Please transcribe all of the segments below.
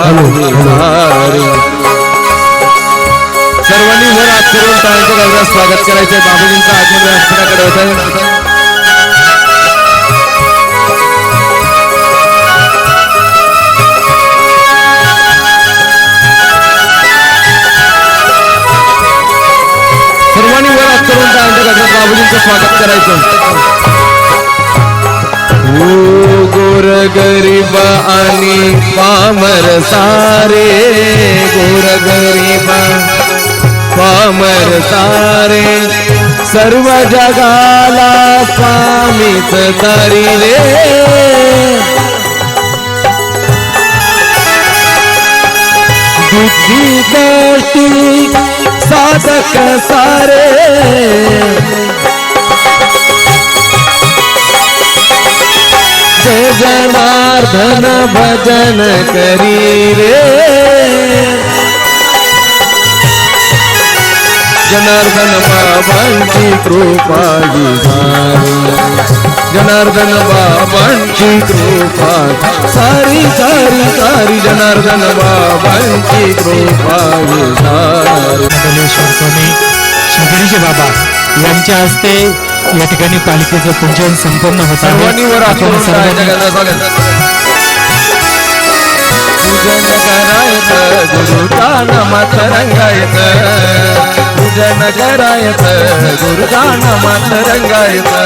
सर्वांनी वर हात करून टाळ्यांच्या गजरात स्वागत करायचंय. बाबाजींचा आत्मबळ व्यासपीठाकडे होत आहे. सर्वांनी वर हात करून टाळ्यांच्या गजरात बाबाजींचं स्वागत करायचं. गोर गरीब आणि पामर सारे, गोर गरीब पामर सारे, सर्व जगाला स्वामीच तारी रे. दुःखी कष्टी साधक सारे, जय जनार्दन भजन करी रे. जनार्दन बाबांची कृपा झाली, जनार्दन बाबांची कृपा सारी सारी सारी, जनार्दन बाबांची कृपा झाली. स्वामी शिर्डीचे बाबा यांच्या हस्ते या ठिकाणी पालिकेचं पूजन संपन्न होत आहे. पूजन करायचं गुरुचा नामात रंगायचं, पूजन करायचं गुरुचा नामात रंगायचं.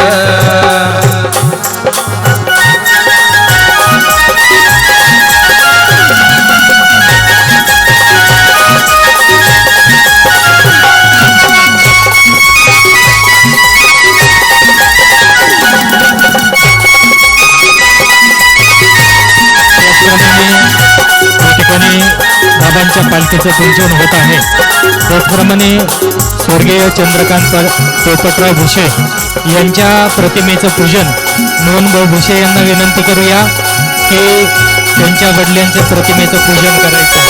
बाबांच्या पालखीचं पूजन होत आहे. त्याचप्रमाणे स्वर्गीय चंद्रकांत पोपटराव भुसे यांच्या प्रतिमेचं पूजन मोहनभाऊ भुसे यांना विनंती करूया की त्यांच्या वडिलांच्या प्रतिमेचं पूजन करायचं.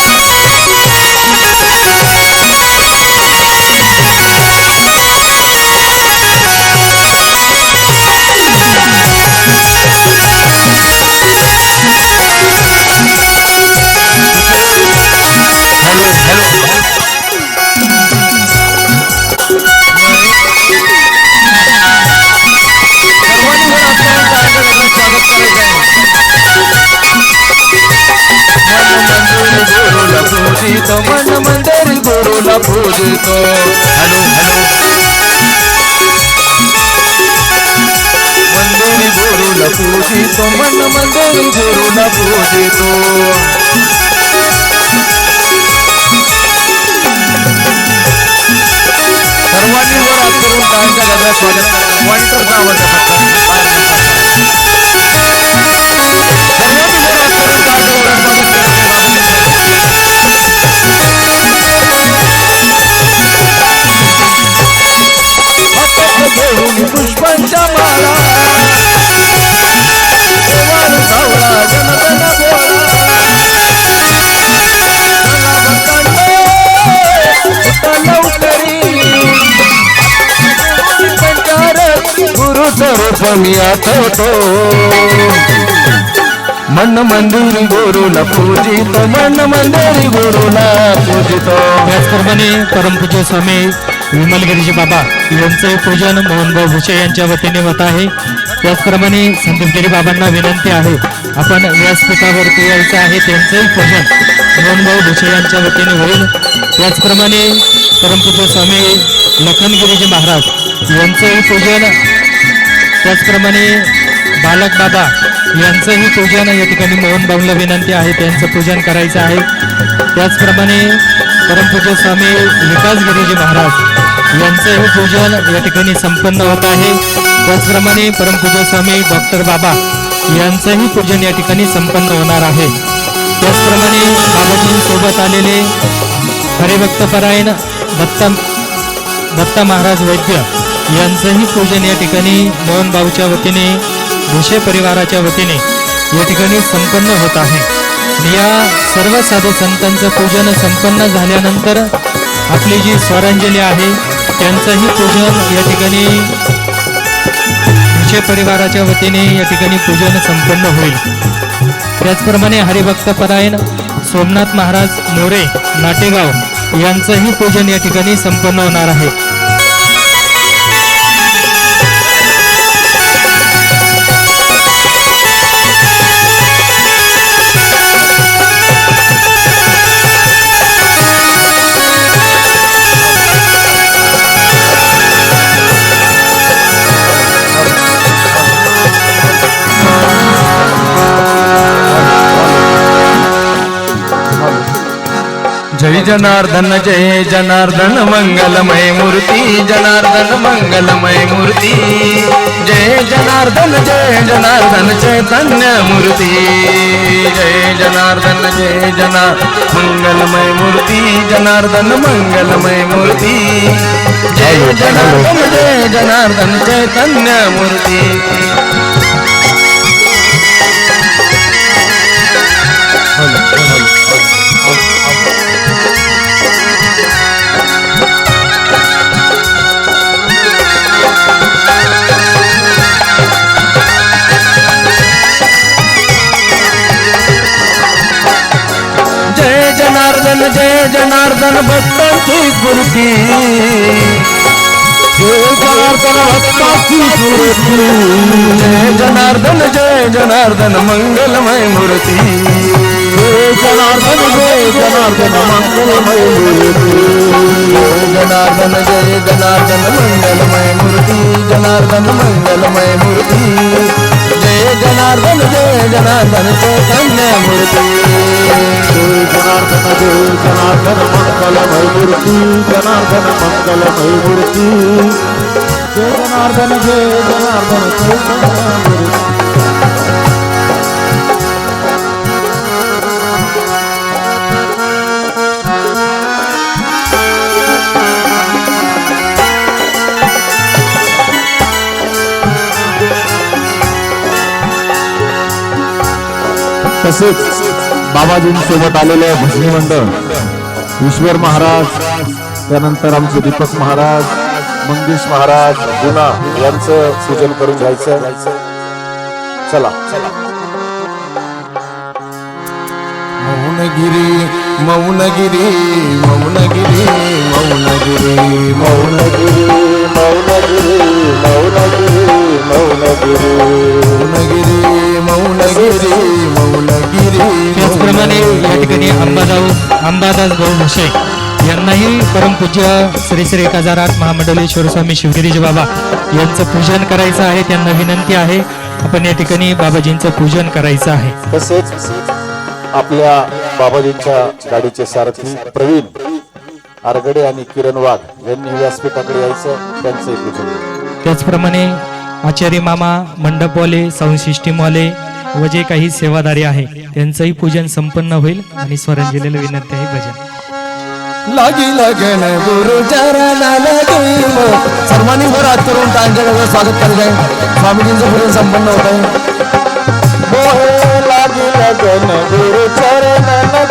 मन मंदिर गुरुला पूजितो. हॅलो हॅलो, मंदिर गुरुला पूजितो, मन मंदिर गुरुला पूजितो. सर्वांनी वर हात करून टाळ्यांच्या गजरात स्वागत. पॉइंटरचा आवाज आहे फक्त. सर्वांनी वर हात करून टाळ्यांच्या गजरात स्वागत घेऊन पुष्पांच्या माळा, देवान सावळा जनगण गुरु स्वरूप मी आठवतो. मन मंदिर गुरुला पूजितो, मन मंदिर गुरुला पूजितो. त्याचप्रमाणे परमपूज्य स्वामी विमलगिरीजी बाबा यांचे पूजन मोहनभाऊ भुसे यांच्या वतीने होत आहे. त्याचप्रमाणे संदीपगिरी बाबांना विनंती आहे आपण व्यासपीठावरती यायचं आहे. त्यांचंही पूजन मोहनभाऊ भुसे यांच्या वतीने होईल. त्याचप्रमाणे परमपूज्य स्वामी लखनगिरीजी महाराज यांचंही पूजन, त्याचप्रमाणे बालक बाबा यांचंही पूजन या ठिकाणी मोहनभाऊला विनंती आहे त्यांचं पूजन करायचं आहे. त्याचप्रमाणे परमपूज्य स्वामी विकासगिरीजी महाराज यांचंही पूजन या ठिकाणी संपन्न होत आहे. त्याचप्रमाणे परमपूज्य स्वामी डॉक्टर बाबा यांचंही पूजन या ठिकाणी संपन्न होणार आहे. त्याचप्रमाणे बाबाजींसोबत आलेले हरिभक्तपरायण दत्ता महाराज वैद्य यांचंही पूजन या ठिकाणी मोहनभाऊच्या वतीने भुसे परिवाराच्या वतीने या ठिकाणी संपन्न होत आहे. या सर्व साधू संतांचं पूजन संपन्न झाल्यानंतर आपली जी स्वरांजली आहे त्यांचंही पूजन या ठिकाणी भुसे परिवाराच्या वतीने या ठिकाणी पूजन संपन्न होईल. त्याचप्रमाणे हरिभक्तपरायण सोमनाथ महाराज मोरे नाटेगाव यांचंही पूजन या ठिकाणी संपन्न होणार आहे. जय जनार्दन मंगलमय मूर्ती जनार्दन मंगलमय मूर्ती जय जनार्दन चैतन्य मूर्ती जय जनार्दन मंगलमय मूर्ती जनार्दन मंगलमय मूर्ती जय जनार्दन चैतन्य मूर्ती. जय जनार्दन भक्तांची स्फूर्ती जय जनार्दन भक्तांची स्फूर्ती जय जनार्दन मंगलमय मूर्ती जय जनार्दन मंगलमय मूर्ती जय जनार्दन मंगलमय मूर्ती जनार्दन मंगलमय मूर्ती जय जनार्दन चैतन्य मूर्ती जय जनार्दन मंगलमय मूर्ती जनार्दन मंगलमय मूर्ती जय जनार्दन चैतन्य मूर्ती. तसेच बाबाजींसोबत आलेले भजनी मंडळ ईश्वर महाराज, त्यानंतर आमचे दीपक महाराज, मंगेश महाराज, गुना यांचं पूजन करून घ्यायचं. चला. मौनगिरी मौनगिरी मौनगिरी मौनगिरी मौनगिरी मौनगिरी मौनगिरी मौनगिरी मौनगिरी मौनगिरी मौनगिरी. त्याचप्रमाणे या ठिकाणी अंबादास भाऊ भुसे यांनाही परमपूज्य श्री श्री 1008 महामंडलेश्वर स्वामी शिवगिरीजी बाबा यांचं पूजन करायचं आहे. त्यांना विनंती आहे आपण या ठिकाणी बाबाजींचं पूजन करायचं आहे. तसेच आपल्या बाबाजींच्या गाडीचे सारथी प्रवीण आरगडे आणि किरण वाघ यांनी व्यासपीठाकडे यायचं, त्यांचंही पूजन. त्याचप्रमाणे आचार्य मामा, मंडपवाले, साऊंड सिस्टीमवाले व जे काही सेवादारी आहे त्यांचंही पूजन संपन्न होईल. आणि स्वरांजलीला विनंती आहे भजन. लागी लगन गुरु चरणाला देव. सर्वांनी वर हात करून टाळ्यांच्या स्वागत करायचं आहे. स्वामीजींचं पूजन संपन्न होत आहे. लागी लगन गुरु चरणाला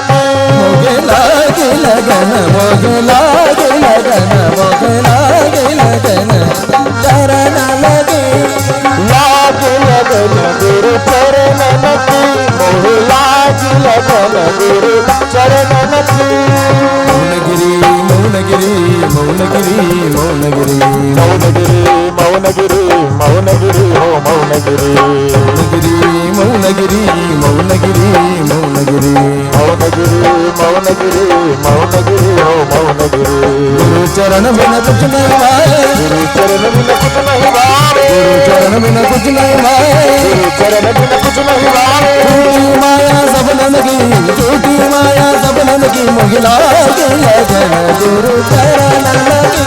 मोगे लागी लगन मोगे लागी लगन मोगे लागी लगन चरणाला देव. लागी लगन गुरु चरणाला मोह लागी लगन गुरु चरणाला. मौनगिरी मौनगिरी मौनगिरी मौनगिरी मौनगिरी मौनगिरी मौनगिरी हो मौनगिरी मौनगिरी मौनगिरी मौनगिरी मौनगिरी मौनगिरी मौनगिरी हो मौनगिरी. गुरु चरण बिना कुछ नहीं भाए गुरु चरण बिना कुछ नहीं भावे गुरु चरण बिना कुछ नहीं भाए गुरु चरण बिना कुछ नहीं भावे. झूठी माया सबनन की झूठी माया सबनन की महिला की लगन गुरु चरण लगी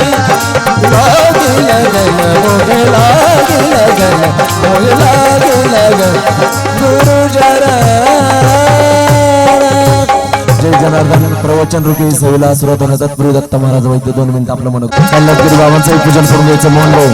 लागी लगन मोगे लागी लगन मोगे लागी लगन गुरु चरण. जय जनार्दन. प्रवचन रुपी सेवेला सुरुवात होण्याचा तत्पूर्वी दत्त महाराज वैद्य 2 मिनिटं आपलं म्हणत कल्लगिरी बाबांचंही पूजन करून घ्यायचं. मोहन भाऊ.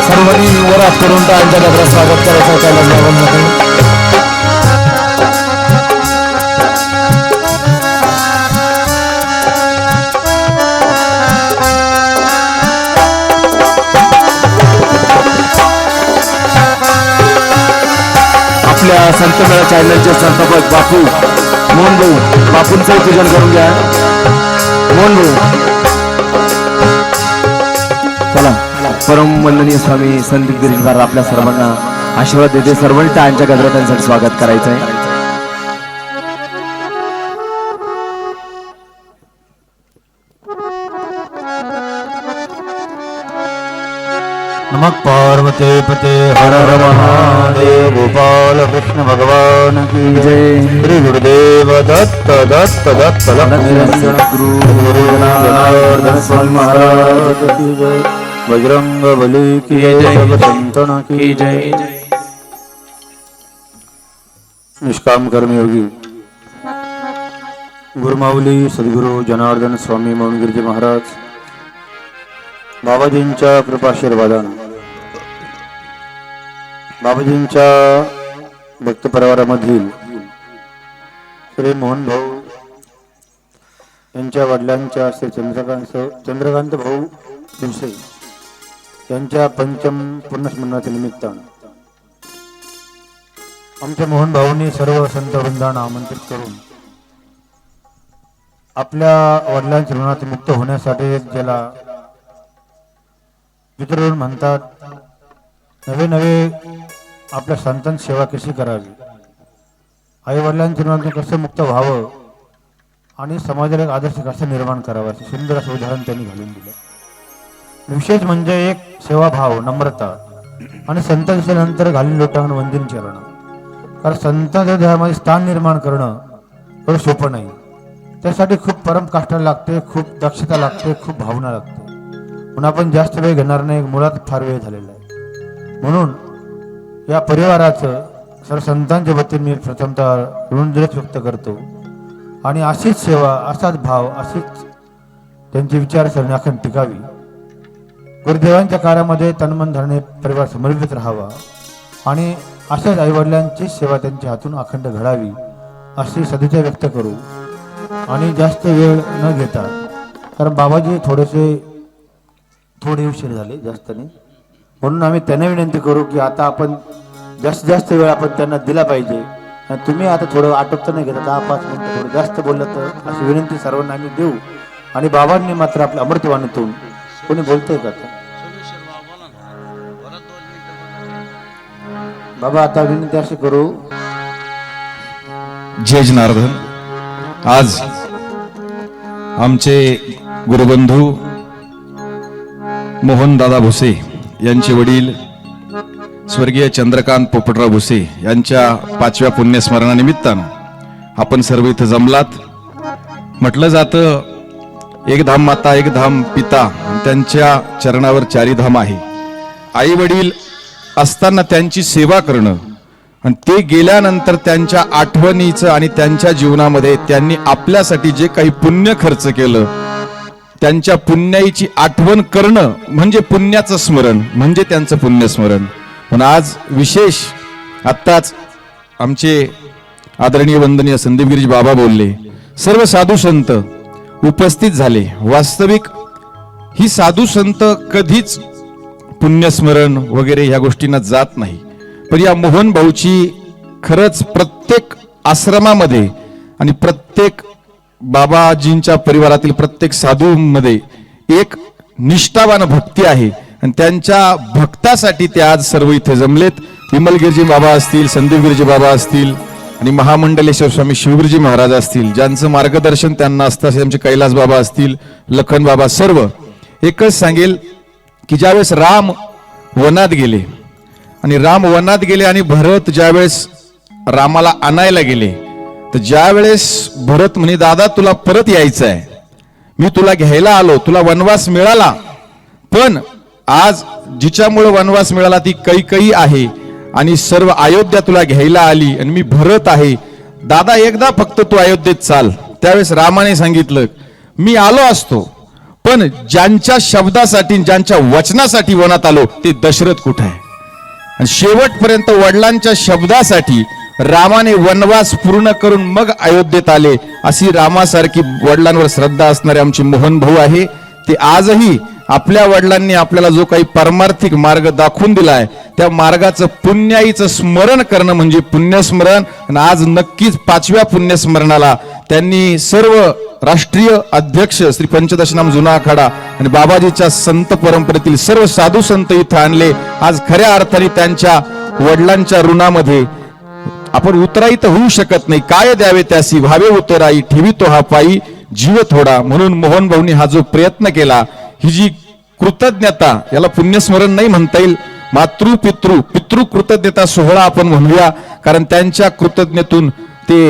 सर्वांनी वर हात करून टाळ्यांच्या गजरात स्वागत करायचं कैलास बाबांमध्ये. आपल्या संतमेळा चॅनलचे संस्थापक बापू मोहन भाऊ, बापूंचंही पूजन करून घ्या. मोहन भाऊ चला. परम वंदनीय स्वामी संदीप गिरीशकर आपल्या सर्वांना आशीर्वाद देते. सर्वांनी टाळ्यांच्या गजरात त्यांचं स्वागत करायचं आहे. नमः पार्वते पते हर हर महादेव. गोपाल कृष्ण भगवान की जय. श्री गुरुदेव दत्त दत्त दत्त गुरु जनार्दन स्वामी महाराज की जय. बजरंग बली की जय. सब संतन की जय. निष्काम कर्मयोगी गुरुमाऊली सद्गुरु जनार्दन स्वामी मौनगिरीजी महाराज बाबाजींच्या कृपाशीर्वादानं बाबाजींच्या भक्त परिवारामधील श्री मोहन भाऊ यांच्या वडिलांच्या श्री चंद्रकांत भाऊ भुसे यांच्या पंचम पुण्यस्मरणाच्या निमित्तानं आमच्या मोहन भाऊंनी सर्व संत वृंदांना आमंत्रित करून आपल्या वडिलांच्या ऋणात मुक्त होण्यासाठी एक ज्याला मित्र म्हणतात, नवे नवे आपल्या संतांची सेवा कशी करावी, आई वडिलांच्या ऋणातून कसं मुक्त व्हावं आणि समाजाला एक आदर्श कसं निर्माण करावा असे सुंदर असं उदाहरण त्यांनी घालून दिलं. विशेष म्हणजे एक सेवाभाव, नम्रता आणि संतांच्या नंतर घालून लोटांगण वंदन चरण. कारण संतांच्या देहामध्ये स्थान निर्माण करणं एवढं सोपं नाही. त्यासाठी खूप परम कष्ट लागते, खूप दक्षता लागते, खूप भावना लागते. म्हणून आपण जास्त वेळ घेणार नाही, मुळात फार वेळ झालेला आहे. म्हणून या परिवाराचं सर्व संतांच्या वतीने मी प्रथमतः ऋणद्रच व्यक्त करतो आणि अशीच सेवा, असाच भाव, अशीच त्यांची विचारसरणी अखंड टिकावी. गुरुदेवांच्या कार्यामध्ये तन्मन धरणे परिवार समर्पित राहावा आणि अशाच आईवडिलांची सेवा त्यांच्या हातून अखंड घडावी अशी सदिच्छा व्यक्त करू. आणि जास्त वेळ न घेता, कारण बाबाजी थोडे उशीर झाले, जास्त नाही, म्हणून आम्ही त्यांना विनंती करू की आता आपण जास्त वेळ आपण त्यांना दिला पाहिजे. आणि तुम्ही आता थोडं आटोपता नाही घेता, 10-5 मिनिटं थोडं जास्त बोललं तर अशी विनंती सर्वांना आम्ही देऊ. आणि बाबांनी मात्र आपल्या अमृतवाणीतून कोणी बोलतंय का आता? बाबा आता विनंती अशी करू. जय जनार्दन. आज आमचे गुरुबंधू मोहन दादा भुसे यांचे वडील स्वर्गीय चंद्रकांत पोपटराव भुसे यांच्या 5व्या पुण्यस्मरणानिमित्तानं आपण सर्व इथं जमलात. म्हटलं जातं एक धाम माता एक धाम पिता, त्यांच्या चरणावर 4 धाम आहे. आई वडील असताना त्यांची सेवा करणं आणि ते गेल्यानंतर त्यांच्या आठवणीचं आणि त्यांच्या जीवनामध्ये त्यांनी आपल्यासाठी जे काही पुण्य खर्च केलं, त्यांच्या पुण्याची आठवण करणं म्हणजे पुण्याचं स्मरण, म्हणजे त्यांचं पुण्यस्मरण. पण आज विशेष आत्ताच आमचे आदरणीय वंदनीय संदीप गिरीश बाबा बोलले, सर्व साधू संत उपस्थित झाले. वास्तविक ही साधू संत कधीच पुण्यस्मरण वगैरे ह्या गोष्टींना जात नाही. पण या मोहन भाऊची खरंच प्रत्येक आश्रमामध्ये आणि प्रत्येक बाबाजींच्या परिवारातील प्रत्येक साधूमध्ये एक निष्ठावान भक्ती आहे आणि त्यांच्या भक्तासाठी ते आज सर्व इथे जमलेत. विमलगिरीजी बाबा असतील, संदीप गिरीजी बाबा असतील आणि महामंडलेश्वर स्वामी शिवगिरीजी महाराज असतील, ज्यांचं मार्गदर्शन त्यांना असतं, असे आमचे कैलास बाबा असतील, लखन बाबा, सर्व. एकच सांगेल की ज्यावेळेस राम वनात गेले आणि राम वनात गेले आणि भरत ज्यावेळेस रामाला आणायला गेले, तर ज्यावेळेस भरत म्हणे दादा तुला परत यायचं आहे, मी तुला घ्यायला आलो, तुला वनवास मिळाला, पण आज जिच्यामुळे वनवास मिळाला ती कैकेयी आहे आणि सर्व अयोध्या तुला घ्यायला आली आणि मी भरत आहे, दादा एकदा फक्त तू अयोध्येत चाल. त्यावेळेस रामाने सांगितलं मी आलो असतो, पण ज्यांच्या शब्दासाठी ज्यांच्या वचनासाठी वनात आलो ते दशरथ कुठे आहे. आणि शेवटपर्यंत वडिलांच्या शब्दासाठी रामाने वनवास पूर्ण करून मग अयोध्येत आले, अशी रामासारखी वडिलांवर श्रद्धा असणारे आमचे मोहन भाऊ आहे. ते आजही आपल्या वडिलांनी आपल्याला जो काही परमार्थिक मार्ग दाखवून दिलाय त्या मार्गाचं पुण्याईचं स्मरण करणं म्हणजे पुण्यस्मरण. आणि आज नक्कीच 5व्या पुण्यस्मरणाला त्यांनी सर्व राष्ट्रीय अध्यक्ष श्री पंचदशनाम जुना आखाडा आणि बाबाजीच्या संत परंपरेतील सर्व साधू संत इथं आणले. आज खऱ्या अर्थाने त्यांच्या वडिलांच्या ऋणामध्ये आपण उतराई तर होऊ शकत नाही. काय द्यावे त्यासी व्हावे उतराई, ठेवी तो हा पायी जीव थोडा. म्हणून मोहन भाऊनी हा जो प्रयत्न केला, ही जी कृतज्ञता, याला पुण्यस्मरण नाही म्हणता येईल, पितृ कृतज्ञता सोहळा आपण म्हणूया. कारण त्यांच्या कृतज्ञतेतून ते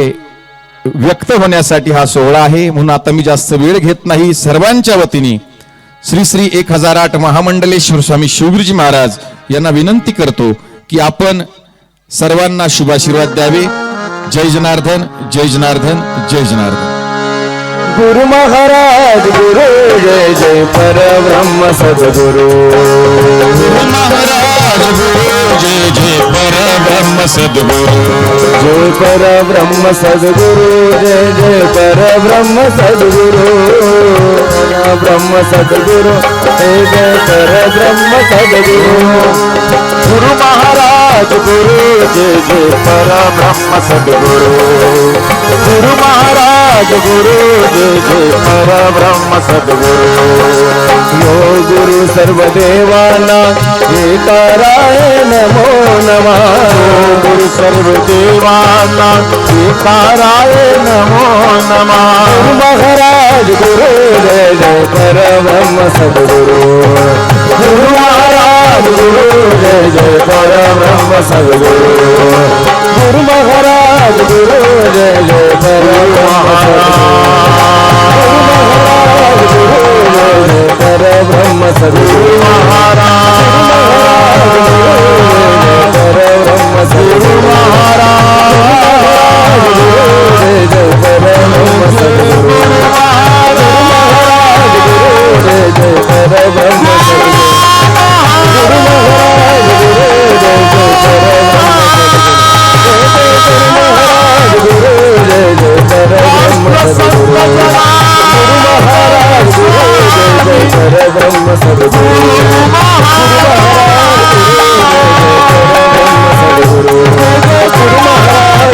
व्यक्त होण्यासाठी हा सोहळा आहे. म्हणून आता मी जास्त वेळ घेत नाही. सर्वांच्या वतीने श्री श्री 1008 महामंडलेश्वर स्वामी शिवगिरीजी महाराज यांना विनंती करतो की आपण सर्वांना शुभाशीर्वाद द्यावे. जय जनार्दन, जय जनार्दन, जय जनार्दन. गुरु महाराज गुरु जय जय परब्रह्म सद्गुरु. गुरु महाराज गुरु जय जय परब्रह्म सद्गुरु. जय परब्रह्म सद्गुरु, जय जय परब्रह्म सद्गुरु. ब्रह्म सद्गुरु, जय जय परब्रह्म सद्गुरु. गुरु महाराज गुरु जय जय परब्रह्म सद्गुरु. गुरु महाराज गुरु जय जय परब्रह्म सद्गुरु. यो गुरु सर्वदेवाना एकाराय नमो नमः. गुरु सर्वदेवाना एकाराय नमो नमः. गुरु महाराज गुरु जय जय परब्रह्म सद्गुरु. गुरु महाराज गुरु जय जय परब्रह्म सद्गुरु. गुरु महाराज गुरु जय जय परब्रह्म सद्गुरु. महाराज परब्रह्म सद्गुरु. महाराज जय जय परब्रह्म सद्गुरु. महाराज जय जय परब्रह्म सद्गुरु. गुरु महाराज जय जय परब्रह्म सद्गुरु. गुरु महाराज जय जय परब्रह्म सद्गुरु. गुरु महाराज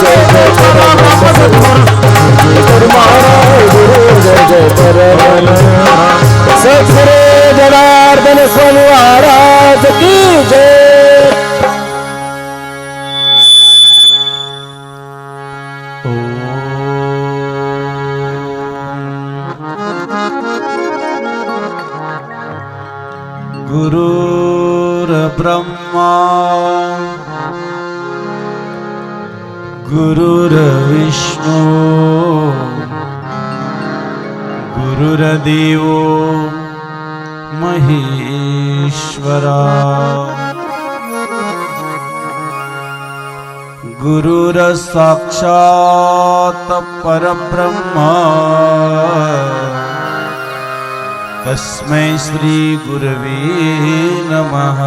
जय जय परब्रह्म सद्गुरु. गुरु महाराज जय जय परब्रह्म सद्गुरु. जनार्दन स्वामी महाराज की जय. गुरुर्ब्रह्मा गुरुर्विष्णू गुरुर्देवो महेश्वरा. गुरुर्साक्षात् परब्रह्मा तस्मै श्री गुरवे नमः.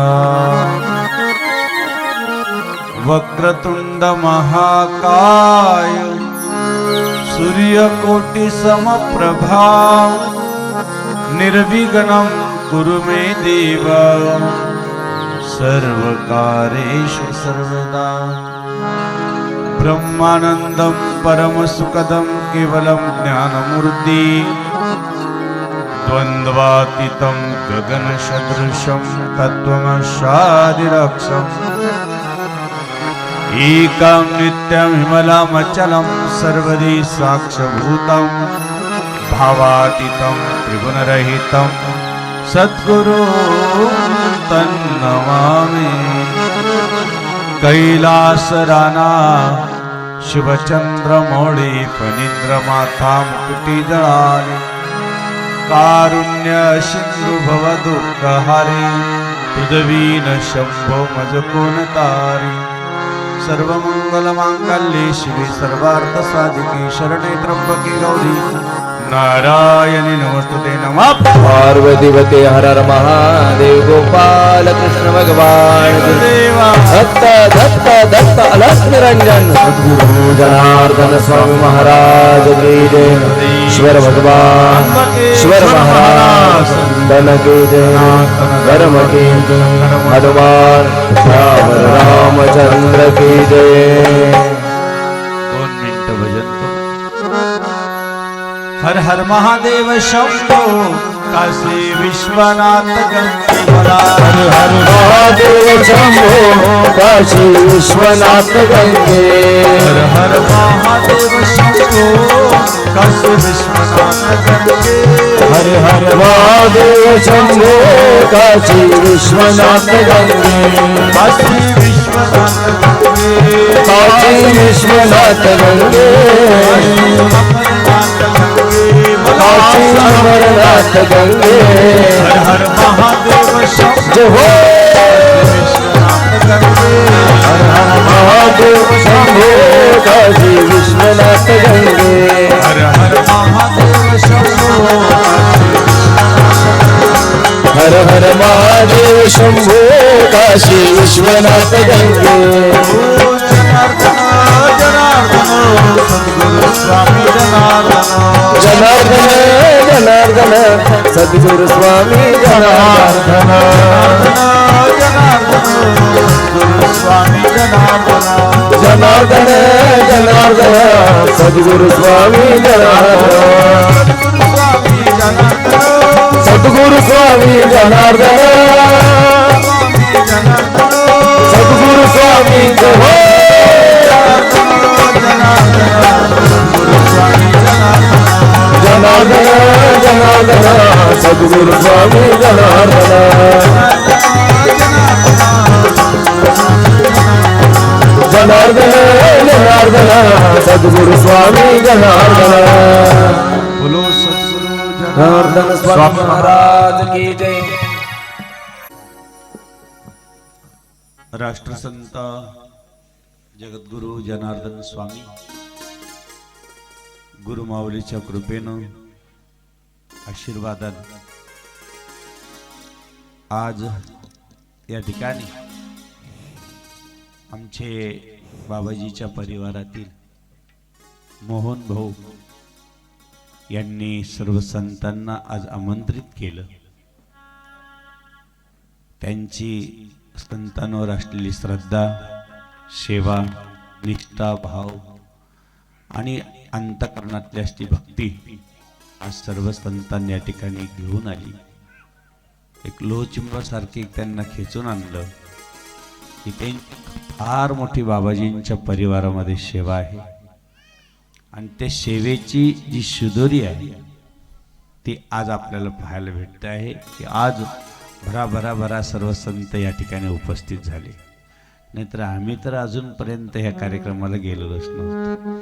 वक्रतुंड महाकाय सूर्यकोटि समप्रभा निर्विघ्नं कुरु मे देव सर्वकारेषु सर्वदा. ब्रह्मानन्दं परमसुखदं केवलं ज्ञानमूर्ति द्वन्द्वातीतं गगनसदृशं तत्त्वमशादिरक्षम् एकं नित्यं विमलमचलं सर्वदी साक्षभूतं भावातीतं त्रिगुणरहितं सद्गुरुं तन्नमामि. कैलासराना शुभचंद्रमौळी फणींद्रमाथा मुकुटिदळाले कारुण्य सिंधु भवदुःखहारी पृथ्वीन शंभो मजकोणतारी. सर्वमंगलमांगल्ये शिवे सर्वार्थसाधिके शरणे त्र्यंबके गौरी नारायणी नमस्तुते नमः पार्वतीवते हर हर महादेव गोपाल कृष्ण भगवान देवा दत्त दत्त दत्त अलख निरंजन सद्गुरु जनार्दन स्वामी महाराज की जय ईश्वर भगवान ईश्वर महाराज धन की जय धर्म की जय हनुमान राम रामचंद्र की जय 2 मिनिट भजन करू. हर हर महादेव शंभो काशी विश्वनाथ गंगेवला हर हर महादेव शंभो काशी विश्वनाथ गंगे हर हर महादेव शंभो काशी विश्वनाथ गंगे हर हर महादेव शंभो काशी विश्वनाथ गंगे काशी विश्वनाथ गंगे काशी विश्वनाथ गंगे काशी अमरनाथ गंगे हर हर महादेव शंभो जय हो विश्वनाथ गंगे हर हर महादेव शंभो काशी विश्वनाथ गंगे हर हर महादेव शंभो हर हर महादेव शंभो काशी विश्वनाथ गंगे ओ जनार्दन जनार्दन सद्गुरु स्वामी जनार्दन जनार्दन जनार्दन सद्गुरु स्वामी जनार्दन सद्गुरु स्वामी जनार्दन सद्गुरु स्वामी जय जनार्दन जनार्दन सद्गुरु स्वामी जनार्दन जनार्दन जनार्दन सद्गुरु स्वामी जनार्दन बोलो सद्गुरु जनार्दन स्वामी महाराज की जय. राष्ट्रसंत जगद्गुरु जनार्दन स्वामी गुरुमाऊलीच्या कृपेनं आशीर्वादानं आज या ठिकाणी आमचे बाबाजीच्या परिवारातील मोहन भाऊ यांनी सर्व संतांना आज आमंत्रित केलं. त्यांची संतांवर असलेली श्रद्धा, सेवा, निष्ठा, भाव आणि अंतःकरणातली असती भक्ती आज सर्व संतांनी या ठिकाणी घेऊन आली. एक लोहचिंबासारखे त्यांना खेचून आणलं की त्यांची फार मोठी बाबाजींच्या परिवारामध्ये सेवा आहे आणि त्या सेवेची जी शिदोरी आहे ती आज आपल्याला पाहायला भेटते आहे की आज भरा सर्व संत या ठिकाणी उपस्थित झाले. नाहीतर आम्ही तर अजूनपर्यंत ह्या कार्यक्रमाला गेलेलोच नव्हतो.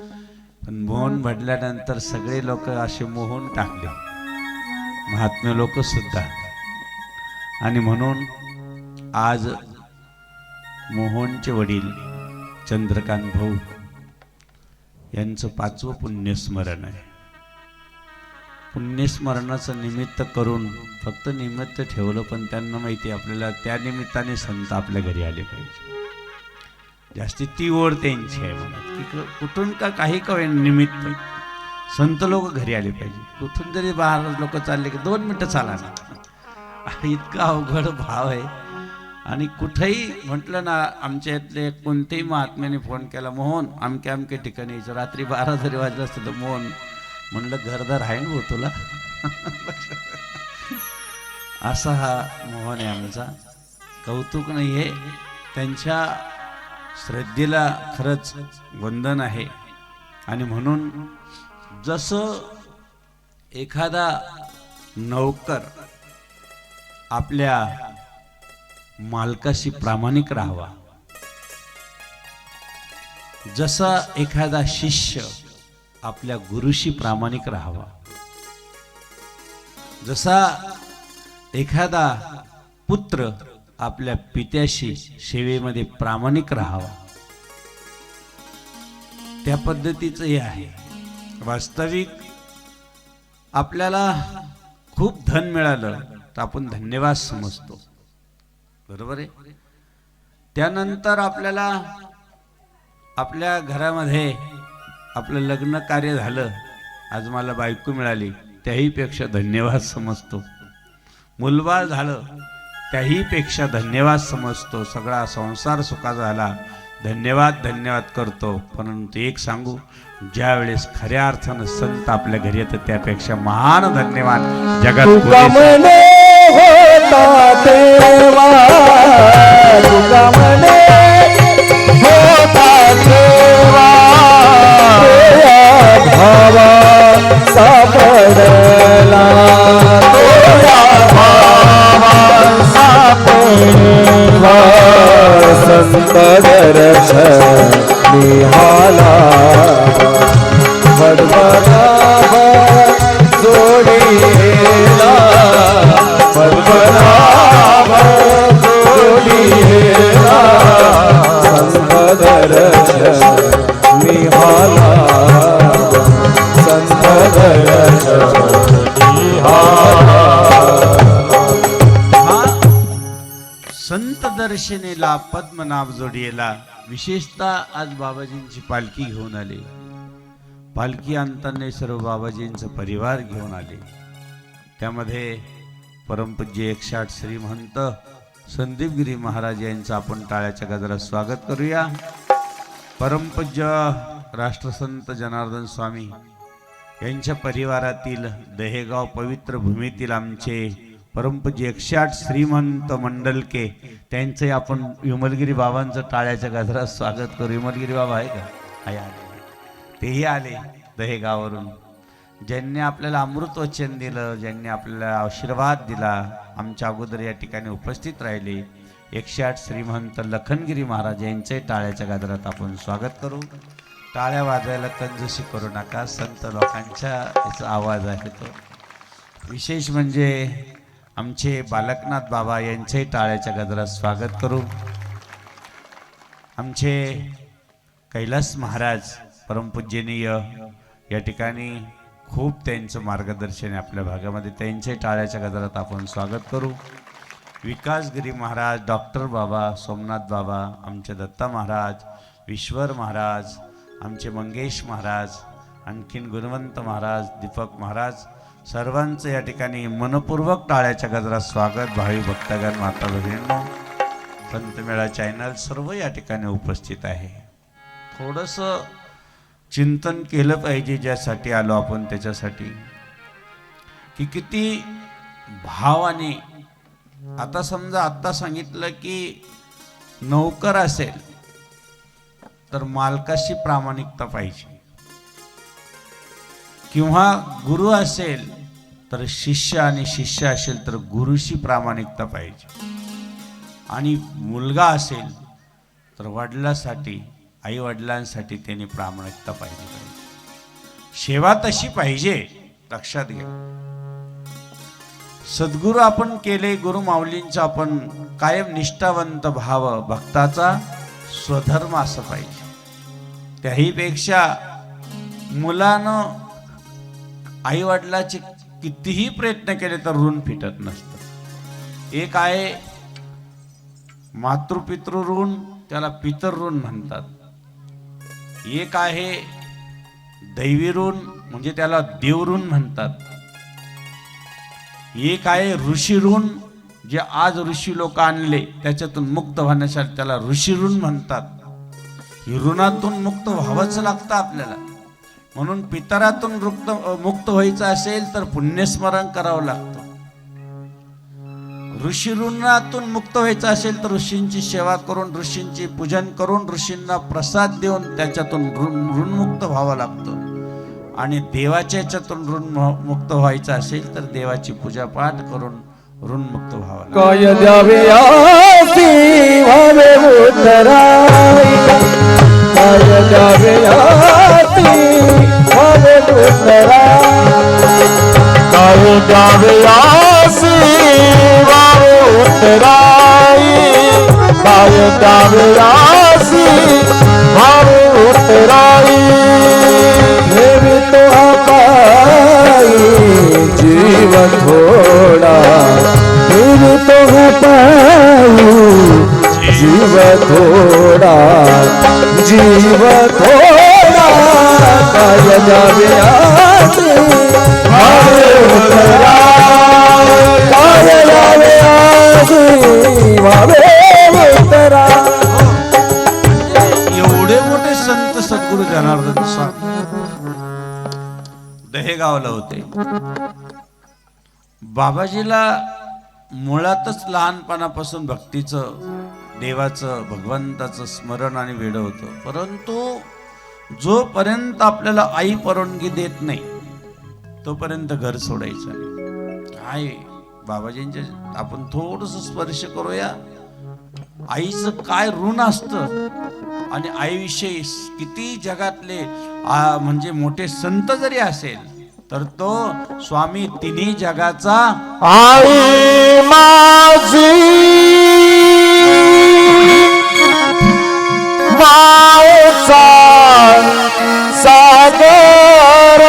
पण मोहन भडल्यानंतर सगळे लोक असे मोहन टाकले, महात्म्य लोक सुद्धा. आणि म्हणून आज मोहनचे वडील चंद्रकांत भाऊ यांचं 5वं पुण्यस्मरण आहे. पुण्यस्मरणाचं निमित्त करून फक्त निमित्त ठेवलं, पण त्यांना माहिती आपल्याला त्या निमित्ताने संत आपल्या घरी आले पाहिजे. जास्ती ती ओढ त्यांची आहे मनात की कुठून का काही का निमित्त संत लोक घरी आले पाहिजे. कुठून जरी बाहेर लोक चालले की 2 मिनिटं चाला ना, इतका अवघड भाव आहे. आणि कुठेही म्हटलं ना, आमच्या इथले कोणत्याही महात्म्याने फोन केला, मोहन अमक्या अमक्या ठिकाणी यायचं, रात्री 12 जरी वाजलं असतं तर मोहन म्हणलं घरदार आहे ना हो तुला. असा हा मोहन आहे आमचा. कौतुक नाही आहे, त्यांच्या श्रद्धेला खरंच वंदन आहे. आणि म्हणून जसं एखादा नौकर आपल्या मालकाशी प्रामाणिक राहावा, जसा एखादा शिष्य आपल्या गुरुशी प्रामाणिक राहावा, जसा एखादा पुत्र आपल्या पित्याशी सेवेमध्ये प्रामाणिक राहावा, त्या पद्धतीचं हे आहे. वास्तविक आपल्याला खूप धन मिळालं तर आपण धन्यवाद समजतो, बरोबर आहे. त्यानंतर आपल्याला आपल्या घरामध्ये आपलं लग्न कार्य झालं, आज मला बायको मिळाली, त्याही पेक्षा धन्यवाद समजतो. मुलबाळ झालं त्याही पेक्षा धन्यवाद समजतो. सगळा संसार सुखाचा झाला, धन्यवाद धन्यवाद करतो. परंतु एक सांगू, ज्या वेळेस खऱ्या अर्थानं संत आपल्या घरी येतं त्यापेक्षा महान धन्यवाद जगात तुका म्हणे होता तेव्हा, तुका म्हणे होता तेव्हा, तोया भावा सापडला, तोया भावा सापडला, संत दर्शन निहाला भडभडाभ जोडीला, भडभडाभ जोडीला, संत दर्शन निहाला, संत दर्शन निहाला. संत दर्शनेला पद्मनाभ जोडीला. विशेषतः आज बाबाजींची पालखी घेऊन आले. पालखी आणताना सर्व बाबाजींचा परिवार घेऊन आले. त्यामध्ये परमपूज्य 108 श्रीमंत संदीपगिरी महाराज यांचं आपण टाळ्याच्या गजरात स्वागत करूया. परमपूज्य राष्ट्रसंत जनार्दन स्वामी यांच्या परिवारातील दहेगाव पवित्र भूमीतील आमचे परमपूज्य 108 श्रीमंत मंडलके, त्यांचे आपण विमलगिरी बाबांचं टाळ्याच्या गजरात स्वागत करू. विमलगिरी बाबा आहे का? आहे, आले. तेही आले दहेगावरून. ज्यांनी आपल्याला अमृत वचन दिलं, ज्यांनी आपल्याला आशीर्वाद दिला, आमच्या अगोदर या ठिकाणी उपस्थित राहिले, 108 श्रीमंत लखनगिरी महाराज यांचे टाळ्याच्या गजरात आपण स्वागत करू. टाळ्या वाजवायला कंजूसी करू नका, संत लोकांच्या याचा आवाज आहे तो. विशेष म्हणजे आमचे बालकनाथ बाबा यांचे टाळ्याच्या गजरात स्वागत करू. आमचे कैलास महाराज परमपूजनीय या ठिकाणी खूप त्यांचं मार्गदर्शन आहे आपल्या भागामध्ये, त्यांचे टाळ्याच्या गजरात आपण स्वागत करू. विकासगिरी महाराज, डॉक्टर बाबा, सोमनाथ बाबा, आमचे दत्ता महाराज, ईश्वर महाराज, आमचे मंगेश महाराज, आणखीन गुणवंत महाराज, दीपक महाराज, सर्वांचं या ठिकाणी मनपूर्वक टाळ्याच्या गजरात स्वागत. भावी भक्तगण, माता भगिनींनो, संतमेळा चॅनल सर्व या ठिकाणी उपस्थित आहे. थोडंसं चिंतन केलं पाहिजे, ज्यासाठी आलो आपण त्याच्यासाठी, की किती भावाने. आता समजा आत्ता सांगितलं की नोकर असेल तर मालकाशी प्रामाणिकता पाहिजे, किंवा गुरु असेल तर शिष्य, आणि शिष्य असेल तर गुरुशी प्रामाणिकता पाहिजे, आणि मुलगा असेल तर वडिलांसाठी, आई वडिलांसाठी त्यांनी प्रामाणिकता पाहिजे. सेवा तशी पाहिजे, लक्षात घ्या. सद्गुरू आपण केले, गुरु माऊलींचा आपण कायम निष्ठावंत भाव, भक्ताचा स्वधर्म असं पाहिजे. त्याही पेक्षा मुलानं आई वडिलाचे कितीही प्रयत्न केले तर ऋण फिटत नसतं. एक आहे मातृपितृ ऋण, त्याला पितर ऋण म्हणतात. एक आहे दैवी ऋण, म्हणजे त्याला देव ऋण म्हणतात. एक आहे ऋषी ऋण, जे आज ऋषी लोक आणले त्याच्यातून मुक्त होण्यासाठी त्याला ऋषी ऋण म्हणतात. ही ऋणातून मुक्त व्हावंच लागतं आपल्याला. म्हणून पितरातून मुक्त व्हायचं असेल तर पुण्यस्मरण करावं लागतं. ऋषी ऋणातून मुक्त व्हायचं असेल तर ऋषींची सेवा करून, ऋषींची पूजन करून, ऋषींना प्रसाद देऊन त्याच्यातून ऋणमुक्त व्हावं लागतं. आणि देवाच्या याच्यातून ऋणमुक्त व्हायचं असेल तर देवाची पूजापाठ करून ऋणमुक्त व्हावं लागतं. काय द्यावे आसी व्हावे उतराई, काय द्यावे आसी व्हावे उतराई, काय द्यावे आसी व्हावे उतराई, काय द्यावे आसी व्हावे उतराई, ठेवी तो पाई थोड़ा फिर तो है पाऊं जीव थोड़ा जीव थोड़ा काय जावे आज भावे उतरा काय जावे आज भावे उतरा. एवढे मोठे संत सद्गुरु जनार्दन स्वामी दहेगावला होते. बाबाजीला मुळातच लहानपणापासून भक्तीचं, देवाचं, भगवंताचं स्मरण आणि वेड होतं. परंतु जोपर्यंत आपल्याला आई परवानगी देत नाही तोपर्यंत घर सोडायचं नाही. काय बाबाजींच्या आपण थोडस स्पर्श करूया. आईचं काय ऋण असतं आणि आईविषयी किती जगातले म्हणजे मोठे संत जरी असेल तर तो स्वामी तिन्ही जगाचा आई माझी मायेचा सागर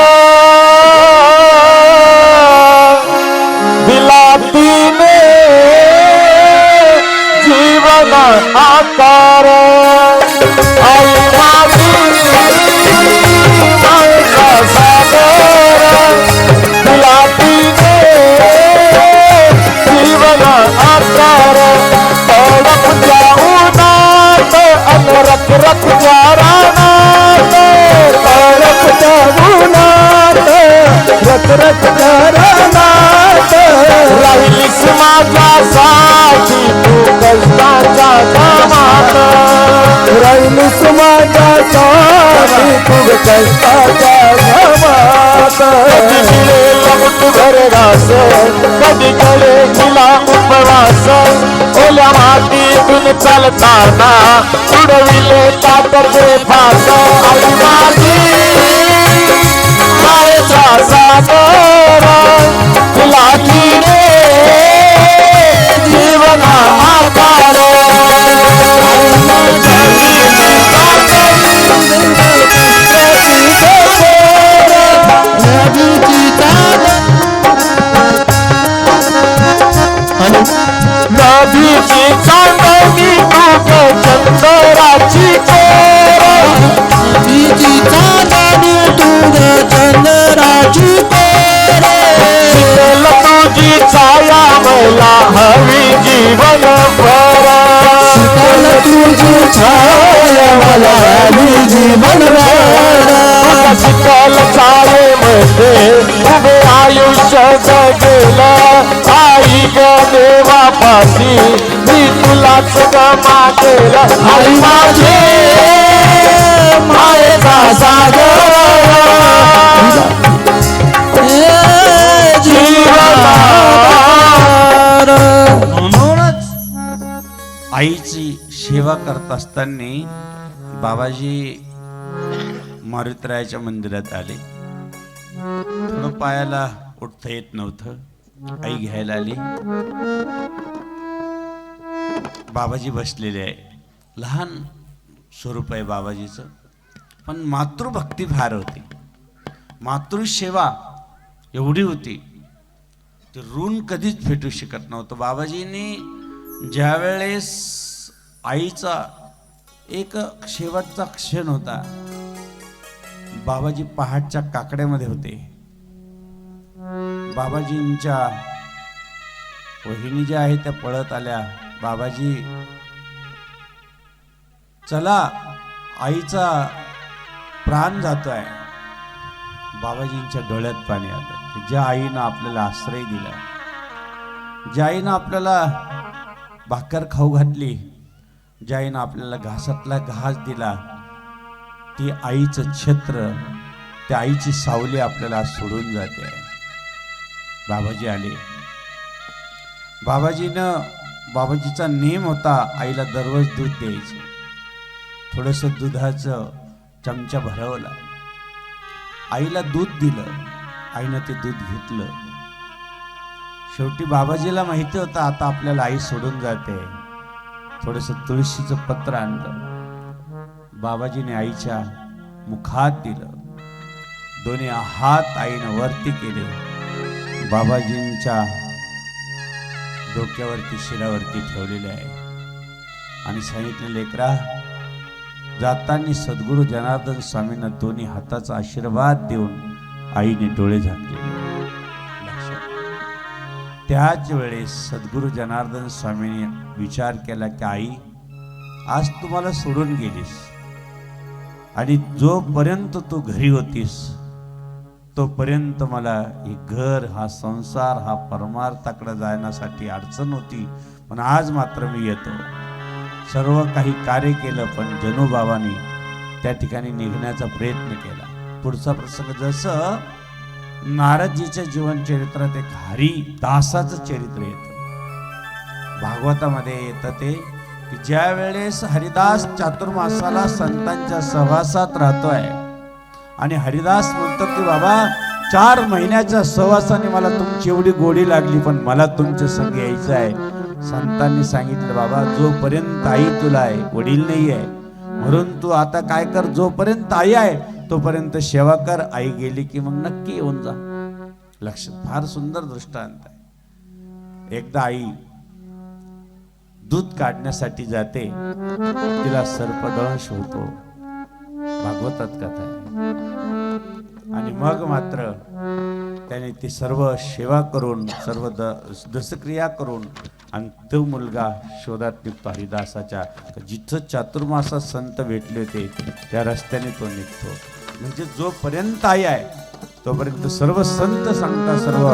दिला तिने जीवन आकार. आई माझी मायेचा सागर दिला तिने जीवन आकार. तडप जाऊनात अनरक रख जा रानात तडप जाऊनात रख रख जा रानात. राहिलीस माझ्यासाठी तू कष्टाच्या कामात राहिलीस माझ्यासाठी तू कष्टाच्या कामात. घर रास कधी कडे तिला उपवास ओल्या मातीतून चालताना उडविले ताटचे फास. आई माझी मायेचा सागर तुला तिने जीवन आकार. नदीची चांदणी तुझे चंद्राची कोर नदीची चांदणी तुझे चंद्राची कोर. शीतल तुझी छाया मला हवी जीवन भर शीतल तुझी छाया मला हवी जीवन भर. शीतल छायेमध्ये उभे आयुष्य जगेलं आई ग देवापाशी मी तुलाच गमा केलं. आई माझे मायेचा सागर म्हणूनच आईची सेवा करत असताना बाबाजी मारुतरायाच्या मंदिरात आले. थोडं पायाला उठता येत नव्हतं. आई घ्यायला आली. बाबाजी बसलेले आहे. लहान स्वरूप आहे बाबाजीचं, पण मातृभक्ती फार होती. मातृसेवा एवढी होती ते ऋण कधीच भेटू शकत नव्हतं. बाबाजींनी ज्यावेळेस आईचा एक शेवटचा क्षण होता, बाबाजी पहाटच्या काकड्यामध्ये होते. बाबाजींच्या वहिनी ज्या आहेत त्या पळत आल्या. बाबाजी चला आईचा प्राण जातोय. बाबाजींच्या डोळ्यात पाणी आलं. ज्या आईनं आपल्याला आश्रय दिला, ज्या आईनं आपल्याला भाकर खाऊ घातली, ज्या आईनं आपल्याला घासातला घास दिला, ती आईचं छत्र, त्या आईची सावली आपल्याला सोडून जाते. बाबाजी आले. बाबाजीचा नेम होता आईला दररोज दूध द्यायचं. थोडंसं दुधाचं चमचा भरवला, आईला दूध दिलं. आईनं ते दूध घेतलं. शेवटी बाबाजीला माहिती होतं आता आपल्याला आई सोडून जाते. थोडंसं तुळशीचं पत्र आणलं. बाबाजीने आईच्या मुखात दिलं. दोन्ही हात आईनं वरती केले. बाबाजींच्या डोक्यावरती शिरावरती ठेवलेले आहे आणि सांगितले, लेकरा जाताना सद्गुरू जनार्दन स्वामींना दोन्ही हाताचा आशीर्वाद देऊन आईने डोळे झाकलेले. त्याच वेळेस सद्गुरू जनार्दन स्वामींनी विचार केला की आई, आज तुम्हाला सोडून गेलीस आणि जोपर्यंत तू घरी होतीस तोपर्यंत मला हे घर, हा संसार, हा परमार्थाकडे जाण्यासाठी अडचण होती, पण आज मात्र मी येतो. सर्व काही कार्य केलं, पण जनूबाबांनी त्या ठिकाणी निघण्याचा प्रयत्न केला. पुढचा प्रसंग, जसं नारदजीच्या जीवन चरित्रात एक हरिदासाचं चरित्र येतं, भागवतामध्ये येतं ते की ज्या वेळेस हरिदास चातुर्मासाला संतांच्या सहवासात राहतोय आणि हरिदास म्हणतो की बाबा 4 महिन्याच्या सहवासाने मला तुमची एवढी गोडी लागली, पण मला तुमच्या संग यायचं आहे. संतांनी सांगितलं, बाबा जोपर्यंत आई तुला आहे, वडील नाही आहे, म्हणून तू आता काय कर, जोपर्यंत आई आहे तोपर्यंत सेवा कर, आई गेली की मग नक्की येऊन जा. लक्षात, फार सुंदर दृष्टांत आहे. एकदा आई दूध काढण्यासाठी जाते, तिला सर्पदंश होतो, भागवतात कथा आहे. आणि मग मात्र त्याने ती सर्व सेवा करून, सर्व दशक्रिया करून आणि तो मुलगा शोधात निघतो हरिदासाच्या. जिथं चातुर्मासात संत भेटले होते त्या रस्त्याने तो निघतो. म्हणजे जोपर्यंत आई आहे तोपर्यंत सर्व संत सांगतात, सर्व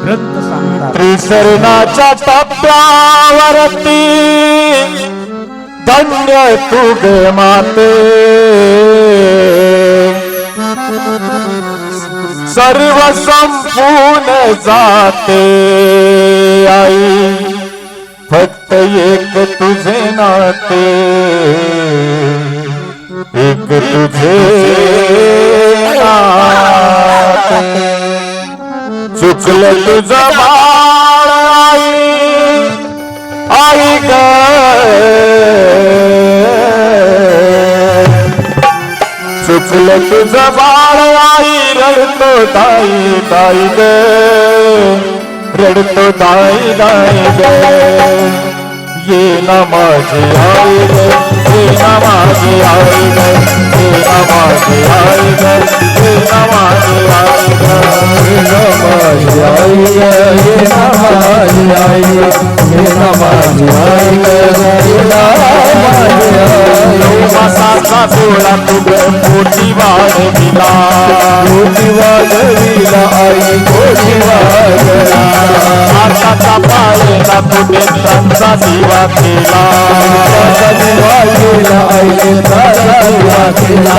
ग्रंथ सांगतात. त्रिशरणाच्या टप्प्यावरती धन्य तू गे माते, सर्व संपूर्ण जाते आई, फक्त एक तुझे नाते, एक तुझे नाते. चुकलं तुझं बाळ आई ग, चुकलं तुझं बाळ आई, रडतो ताई ताई ग, रडतो ताई ताई ग. ये ना माझी आई ग, ये ना माझी आई ग, ये ना माझी आई ग, ये ना माझी आई ग, ये ना माझी आई ग, ये ना माझी आई ग, ये ना माझी आई ग, ये ना माझी आई. मासाचा डोळा तुझ मोठी वाढविला, मोठी वाढविला आई, मोठी वाढविला. आताचा पाळेला तुझे त्यांचा दिवा केला, दिवा केला आई, दिवा केला.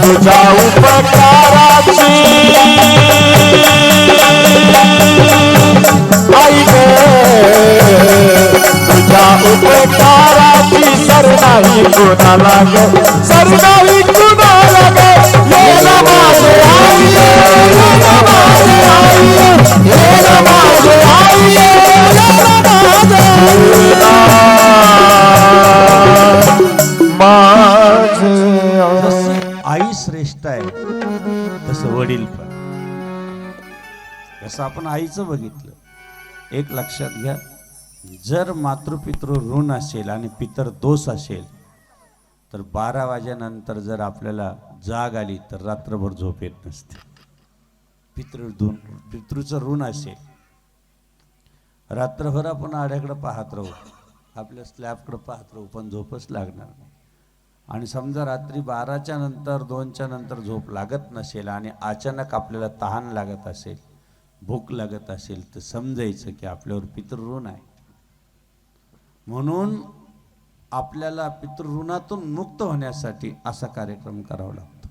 तुझ्या उपकाराची आई ग, तुझ्या उपकाराची सर नाही कुणाला ग, सर नाही कुणाला ग. ये ना माझे आई, ये ना माझे आई, ये ना माझे आई, ये ना माझे जसं आई श्रेष्ठ आहे तसं वडील पण. जसं आपण आईचं बघितलं, एक लक्षात घ्या, जर मातृपितृ ऋण असेल आणि पितर दोष असेल तर 12 वाजेनंतर जर आपल्याला जाग आली तर रात्रभर झोप येत नसते. पितृचं ऋण असेल, रात्रभर आपण आड्याकडे पाहत राहू, आपल्या स्लॅबकडे पाहत राहू, पण झोपच लागणार नाही. आणि समजा रात्री 12च्या नंतर 2च्या नंतर झोप लागत नसेल आणि अचानक आपल्याला तहान लागत असेल, भूक लागत असेल, तर समजायचं की आपल्यावर पितृऋण आहे. म्हणून आपल्याला पितृऋणातून मुक्त होण्यासाठी असा कार्यक्रम करावा लागतो.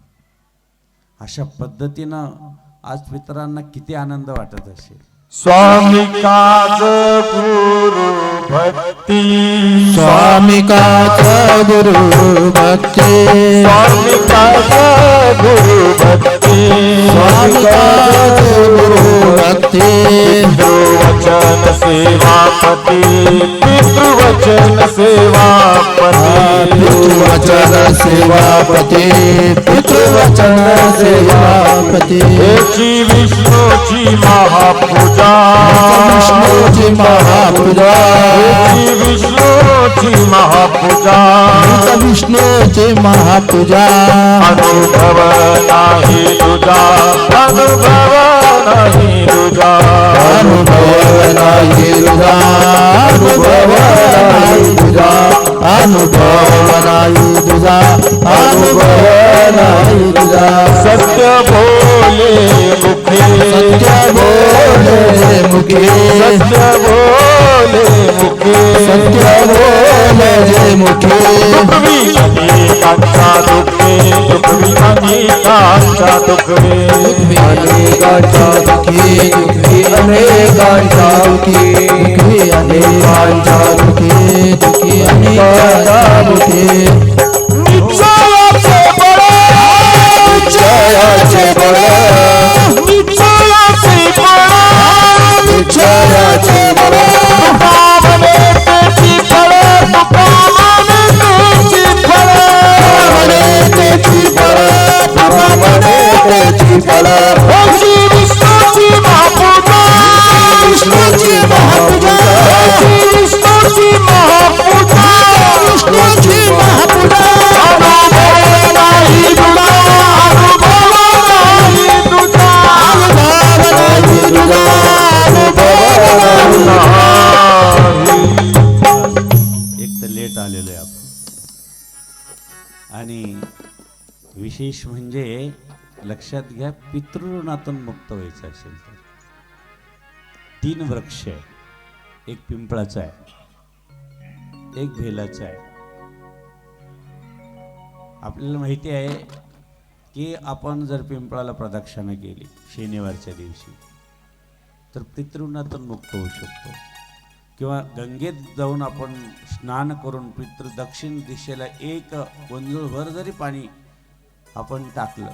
अशा पद्धतीनं आज पितरांना किती आनंद वाटत असेल. स्वामी काज गुरु भक्ती, स्वामी काच गुरु भक्ती, स्वामी काज गुरु भक्ती, स्वामी काच गुरु भक्ती. पितृवचन सेवापती, पितृ पितृवचन सेवापती पितृवचन सेवापती पितृवचन सेवापती हेची विष्णूची महापूजा विष्णूची महापूजा हेची विष्णूची महापूजा विष्णूची महापूजा अनुभव नाही तुझा अनुभव नाही तुझा अनुभव नाही तुझा अनुभव नाही तुझा अनुभव नाही तुझा अनुभव नाही तुझा सत्य बोले मुखे सत्य बोले मुखे सत्य बोले मुखे सत्य बोले मुखे दुखवी अनेकांचा दुखे दुखवी अनेकांचा दुखवे अनेकांचा दुखी दुखी अनेकांचा दुखी दुखी अनेकांचा दुखी दुखी अनेकांचा दुखी निश्चयाचे बळ निश्चयाचे बळ निश्चयाचे बळ निश्चयाचे बळ तुकामने त्याची फळ तुकामने त्याची फळ तुकामने त्याची फळ तुकामने त्याची फळ हेची विष्णूची महापूजा विष्णूची महापूजा विष्णूची महापूजा विष्णूची महापूजा अनुभव नाही तुझा अनुभव नाही तुझा अनुभव नाही तुझा अनुभव नाही. एक तर लेट आलेलो आहे आपण आणि विशेष म्हणजे लक्षात घ्या, पितृऋणातून मुक्त व्हायचं असेल तर 3 वृक्ष आहे. एक पिंपळाचा आहे, एक भेलाचा आहे. आपल्याला माहिती आहे की आपण जर पिंपळाला प्रदक्षिणा केली शनिवारच्या दिवशी तर पितृऋणातून मुक्त होऊ शकतो. किंवा गंगेत जाऊन आपण स्नान करून दक्षिण दिशेला एक वंजूळभर जरी पाणी आपण टाकलं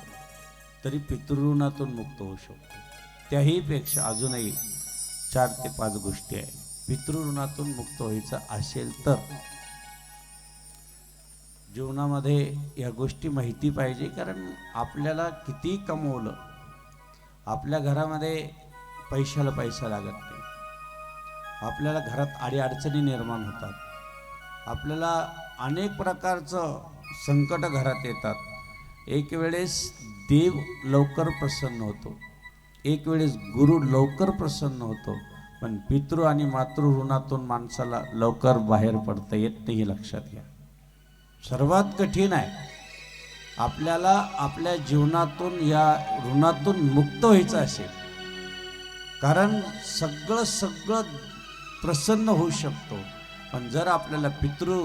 तरी पितृऋणातून मुक्त होऊ शकतो. त्याही पेक्षा अजूनही 4 ते 5 गोष्टी आहेत. पितृऋणातून मुक्त व्हायचं असेल तर जीवनामध्ये या गोष्टी माहिती पाहिजे. कारण आपल्याला किती कमवलं, आपल्या घरामध्ये पैशाला पैसा लागत नाही. आपल्याला घरात अडीअडचणी निर्माण होतात. आपल्याला अनेक प्रकारचं संकट घरात येतात. एक वेळेस देव लवकर प्रसन्न होतो, एक वेळेस गुरु लवकर प्रसन्न होतो, पण पितृ आणि मातृ ऋणातून माणसाला लवकर बाहेर पडता येत नाही. हे लक्षात घ्या. सर्वात कठीण आहे आपल्याला आपल्या जीवनातून या ऋणातून मुक्त व्हायचं असेल. कारण सगळं प्रसन्न होऊ शकतो, पण जर आपल्याला पितृ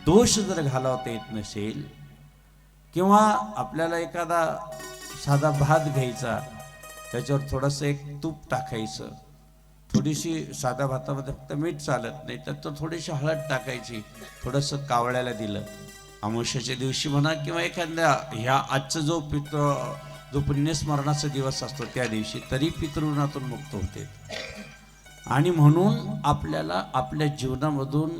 दोष जर घालवता येत नसेल किंवा आपल्याला एखादा साधा भात घ्यायचा, त्याच्यावर थोडंसं एक तूप टाकायचं, थोडीशी साध्या भातामध्ये फक्त मीठ चालत नाही तर तो थोडीशी हळद टाकायची, थोडंसं कावळ्याला दिलं अमावस्येच्या दिवशी म्हणा किंवा एखाद्या ह्या आजचा जो पुण्यस्मरणाचा दिवस असतो त्या दिवशी, तरी पितृऋणातून मुक्त होते. आणि म्हणून आपल्याला आपल्या जीवनामधून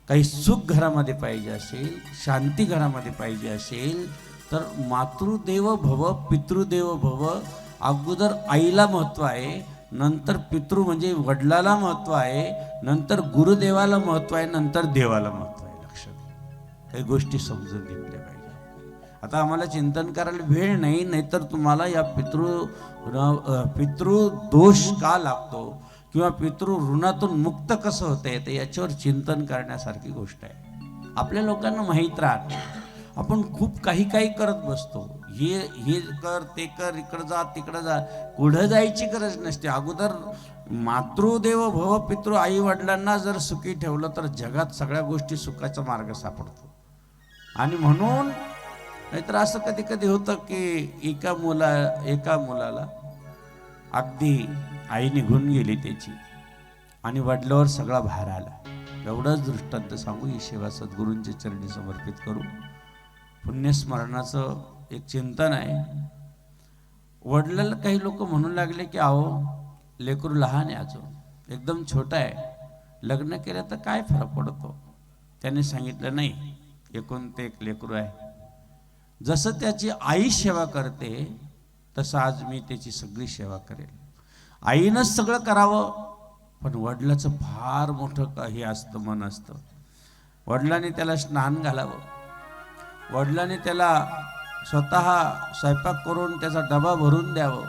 काही सुख घरामध्ये पाहिजे असेल, शांती घरामध्ये पाहिजे असेल तर मातृदेव भव पितृदेव भव. अगोदर आईला महत्त्व आहे, नंतर पितृ म्हणजे वडिलाला महत्त्व आहे, नंतर गुरुदेवाला महत्त्व आहे, नंतर देवाला महत्त्व आहे. लक्षात काही गोष्टी समजून घेतल्या पाहिजे. आता आम्हाला चिंतन करायला वेळ नाही, नाहीतर तुम्हाला या पितृ दोष का लागतो किंवा पितृ ऋणातून मुक्त कसं होतं येते याच्यावर चिंतन करण्यासारखी गोष्ट आहे. आपल्या लोकांना माहीत राहत आपण खूप काही करत बसतो. हे कर ते कर, इकडं जा तिकडं जा, पुढं जायची गरज नसते. अगोदर मातृदेव भव पितृ आई वडिलांना जर सुखी ठेवलं तर जगात सगळ्या गोष्टी सुखाचा मार्ग सापडतो. आणि म्हणून नाहीतर असं कधी कधी होतं की एका मुलाला अगदी आई निघून गेली त्याची आणि वडिलावर सगळा भार आला. एवढंच दृष्टांत सांगू, ही सेवा सद्गुरूंच्या चरणी समर्पित करू. पुण्यस्मरणाचं एक चिंतन आहे. वडिलाला काही लोक म्हणू लागले की अहो लेकरू लहान आहे, अजून एकदम छोटा आहे, लग्न केलं तर काय फरक पडतो? त्याने सांगितलं नाही, एकूण ते एक लेकरू आहे, जसं त्याची आई सेवा करते तसं आज मी त्याची सगळी सेवा करेल. आईनंच सगळं करावं, पण वडिलाचं फार मोठं हे असतं, मन असतं. वडिलांनी त्याला स्नान घालावं, वडिलांनी त्याला स्वतः स्वयंपाक करून त्याचा डबा भरून द्यावं,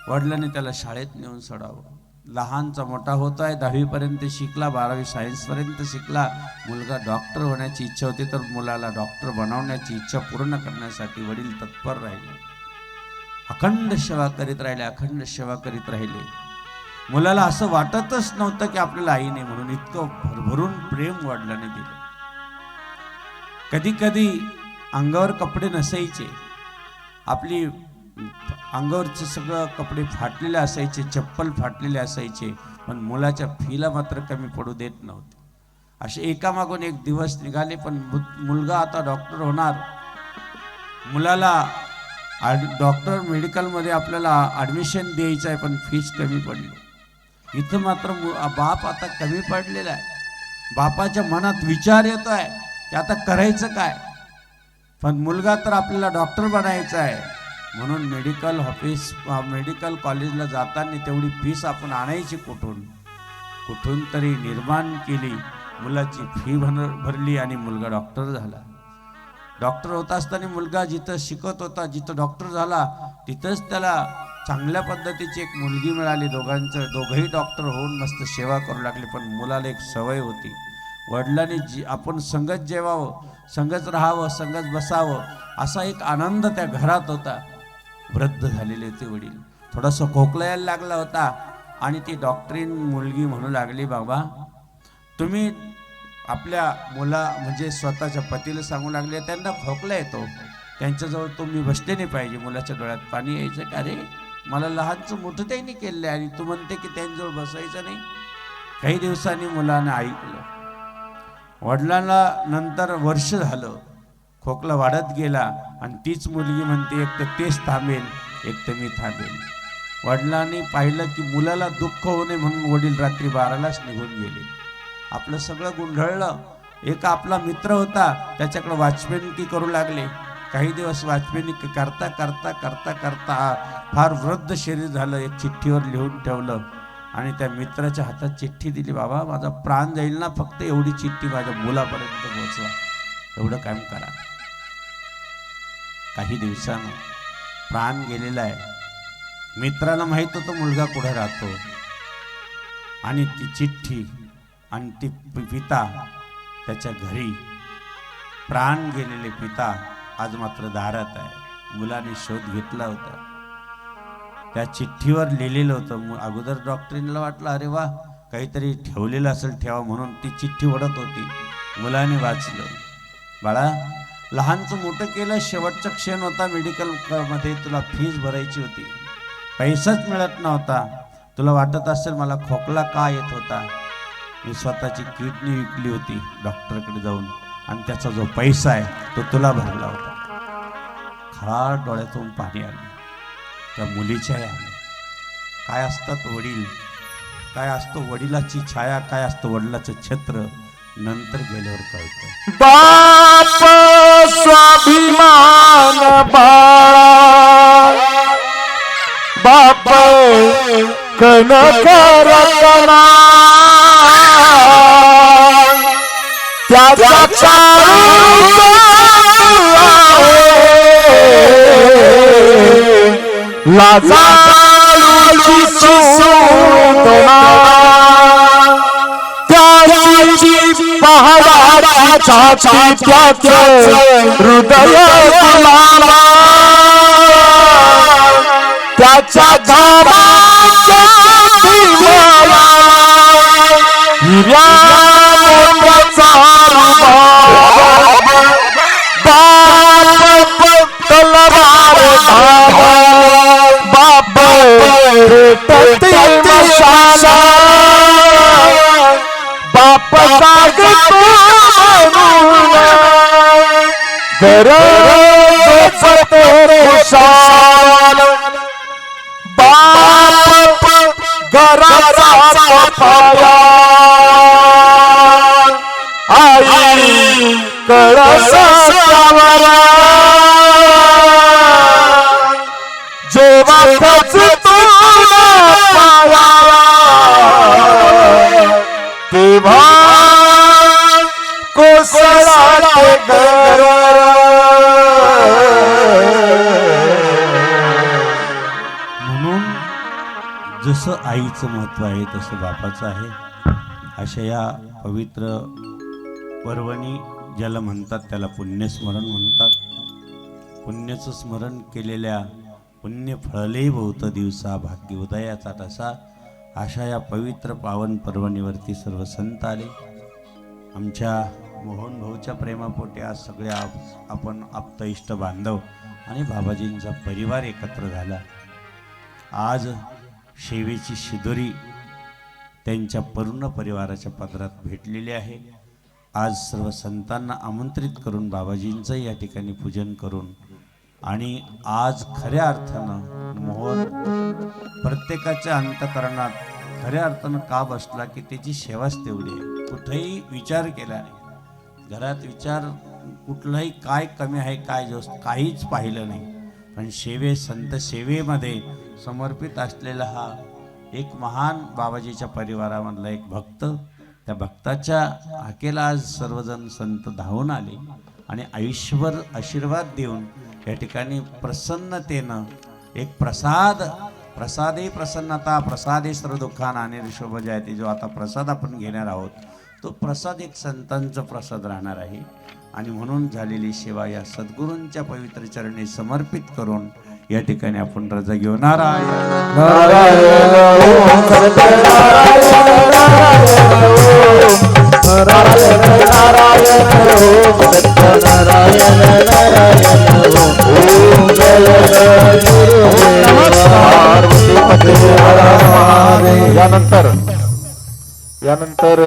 वडिलांनी त्याला शाळेत नेऊन सोडावं. लहानचा मोठा होत आहे, 10वीपर्यंत शिकला, 12वी सायन्सपर्यंत शिकला. मुलगा डॉक्टर होण्याची इच्छा होती, तर मुलाला डॉक्टर बनवण्याची इच्छा पूर्ण करण्यासाठी वडील तत्पर राहिले. अखंड सेवा करीत राहिले, अखंड सेवा करीत राहिले. मुलाला असं वाटतच नव्हतं की आपल्याला आई नाही, म्हणून इतकं भरभरून प्रेम वडिलांनी दिलं. कधी कधी अंगावर कपडे नसायचे, आपली अंगावरचे सगळं कपडे फाटलेले असायचे, चप्पल फाटलेले असायचे, पण मुलाच्या फीला मात्र कमी पडू देत नव्हते. असे एकामागून एक दिवस निघाले, पण मुलगा आता डॉक्टर होणार, मुलाला डॉक्टर मेडिकलमध्ये आपल्याला ॲडमिशन द्यायचं आहे, पण फीस कमी पडली. इथं मात्र बाप आता कमी पडलेला आहे. बापाच्या मनात विचार येतो आहे की आता करायचं काय, पण मुलगा तर आपल्याला डॉक्टर बनायचा आहे. म्हणून मेडिकल कॉलेजला जाताना तेवढी फीस आपण आणायची कुठून तरी निर्माण केली, मुलाची फी भरली आणि मुलगा डॉक्टर झाला. डॉक्टर होत असताना मुलगा जिथं शिकत होता, जिथं डॉक्टर झाला, तिथंच त्याला चांगल्या पद्धतीची एक मुलगी मिळाली. दोघंही डॉक्टर होऊन मस्त सेवा करू लागले. पण मुलाला एक सवय होती, वडिलांनी आपण संगत जेवावं, संगत राहावं, संगत बसावं, असा एक आनंद त्या घरात होता. वृद्ध झालेले होते वडील, थोडासा खोकला यायला लागला होता आणि ती डॉक्टरीन मुलगी म्हणू लागली, बाबा तुम्ही आपल्या म्हणजे स्वतःच्या पतीला सांगू लागले, त्यांना खोकला येतो, त्यांच्याजवळ तुम्ही बसले नाही पाहिजे. मुलाच्या डोळ्यात पाणी यायचं, का रे मला लहानचं मोठं त्यांनी केलं आणि तू म्हणते की त्यांच्याजवळ बसायचं नाही. काही दिवसांनी मुलानं ऐकलं. वडिलांना नंतर वर्ष झालं, खोकला वाढत गेला आणि तीच मुलगी म्हणते, एक तर तेच थांबेल, एक तर मी थांबेल. वडिलांनी पाहिलं की मुलाला दुःख होऊ नये म्हणून वडील रात्री 12लाच निघून गेले. आपलं सगळं गुंढळलं. एक आपला मित्र होता, त्याच्याकडे वॉचमॅनकी करू लागले. काही दिवस वॉचमॅनकी करता करता करता करता फार वृद्ध शरीर झालं. एक चिठ्ठीवर लिहून ठेवलं आणि त्या मित्राच्या हातात चिठ्ठी दिली, बाबा माझा प्राण जाईल ना, फक्त एवढी चिठ्ठी माझ्या मुलापर्यंत पोहोचवा, एवढं काम करा. काही दिवसानं प्राण गेलेला आहे. मित्राला माहित होतं मुलगा कुठे राहतो आणि ती चिठ्ठी आणि ती पिता त्याच्या घरी, प्राण गेलेले पिता आज मात्र दारात आहे. मुलाने शोध घेतला होता, त्या चिठ्ठीवर लिहिलेलं होतं. अगोदर डॉक्टरीनला वाटलं अरे वा काहीतरी ठेवलेलं असेल ठेवा, म्हणून ती चिठ्ठी ओढत होती. मुलाने वाचलं, बाळा लहानचं मोठं केलं, शेवटचा क्षण होता, मेडिकलमध्ये तुला फीस भरायची होती, पैसाच मिळत नव्हता. तुला वाटत असेल मला खोकला का येत होता, मी स्वतःची किडनी विकली होती डॉक्टरकडे जाऊन आणि त्याचा जो पैसा आहे तो तुला भरला होता. खळा डोळ्यातून पाणी आलं. त्या मुलीच्याही आलं. काय असतात वडील, काय असतो वडिलाची छाया, काय असतं वडिलाचं छत्र, नंतर गेल्यावर कळतं. बाप स्वाभिमान बाळा, बाप कनक रत्ना, त्याचा चारू लाजाळूची सोना, त्याची पहाडाची छाती, त्याचं हृदय गुलाला, त्याच्या घामाच्या दिव्याला हिऱ्या मोत्याचा रुबाब, बाप तलवार धार, बाप पेटती मशाला, बाप जागतो म्हणून गरज खुशाल, बाप घराचा पाया कळसा सावरा जेव्हा खचतो पायाला तेव्हा कोसळाले घर म्हणून जसं आईचं महत्व आहे तसं बापाचं आहे. अशा या पवित्र पर्वणी ज्याला म्हणतात त्याला पुण्यस्मरण म्हणतात. पुण्याचं स्मरण केलेल्या पुण्य फळले बहुत दिवसा भाग्य उदयाचा तसा. अशा या पवित्र पावन पर्वणीवरती सर्व संत आले. आमच्या मोहन भाऊच्या प्रेमापोटी आज सगळे आपण आप्त इष्ट बांधव आणि बाबाजींचा परिवार एकत्र झाला. आज शेवेची शिदोरी त्यांच्या पूर्ण परिवाराच्या पदरात भेटलेली आहे. आज सर्व संतांना आमंत्रित करून बाबाजींचं या ठिकाणी पूजन करून आणि आज खऱ्या अर्थानं मोहन प्रत्येकाच्या अंतकरणात खऱ्या अर्थानं का बसला की त्याची सेवाच तेवढी आहे. कुठेही विचार केला नाही, घरात विचार कुठलाही काय कमी आहे काय जास्त काहीच पाहिलं नाही. पण संत सेवेमध्ये समर्पित असलेला हा एक महान बाबाजीच्या परिवारामधला एक भक्त, त्या भक्ताच्या हाकेला आज सर्वजण संत धावून आले आणि आयुष्यभर आशीर्वाद देऊन या ठिकाणी प्रसन्नतेनं एक प्रसादे प्रसन्नता प्रसादे सर्व दुःखानाने ऋषभ जयते. जो आता प्रसाद आपण घेणार आहोत तो प्रसाद एक संतांचा प्रसाद राहणार आहे. आणि म्हणून झालेली सेवा या सद्गुरूंच्या पवित्र चरणी समर्पित करून या ठिकाणी आपण रजा घेऊ. नारायण नारायण ओम सत्यनारायण नारायण नारायण ओम सत्यनारायण नारायण ओम जय जय गुरुदेव यानंतर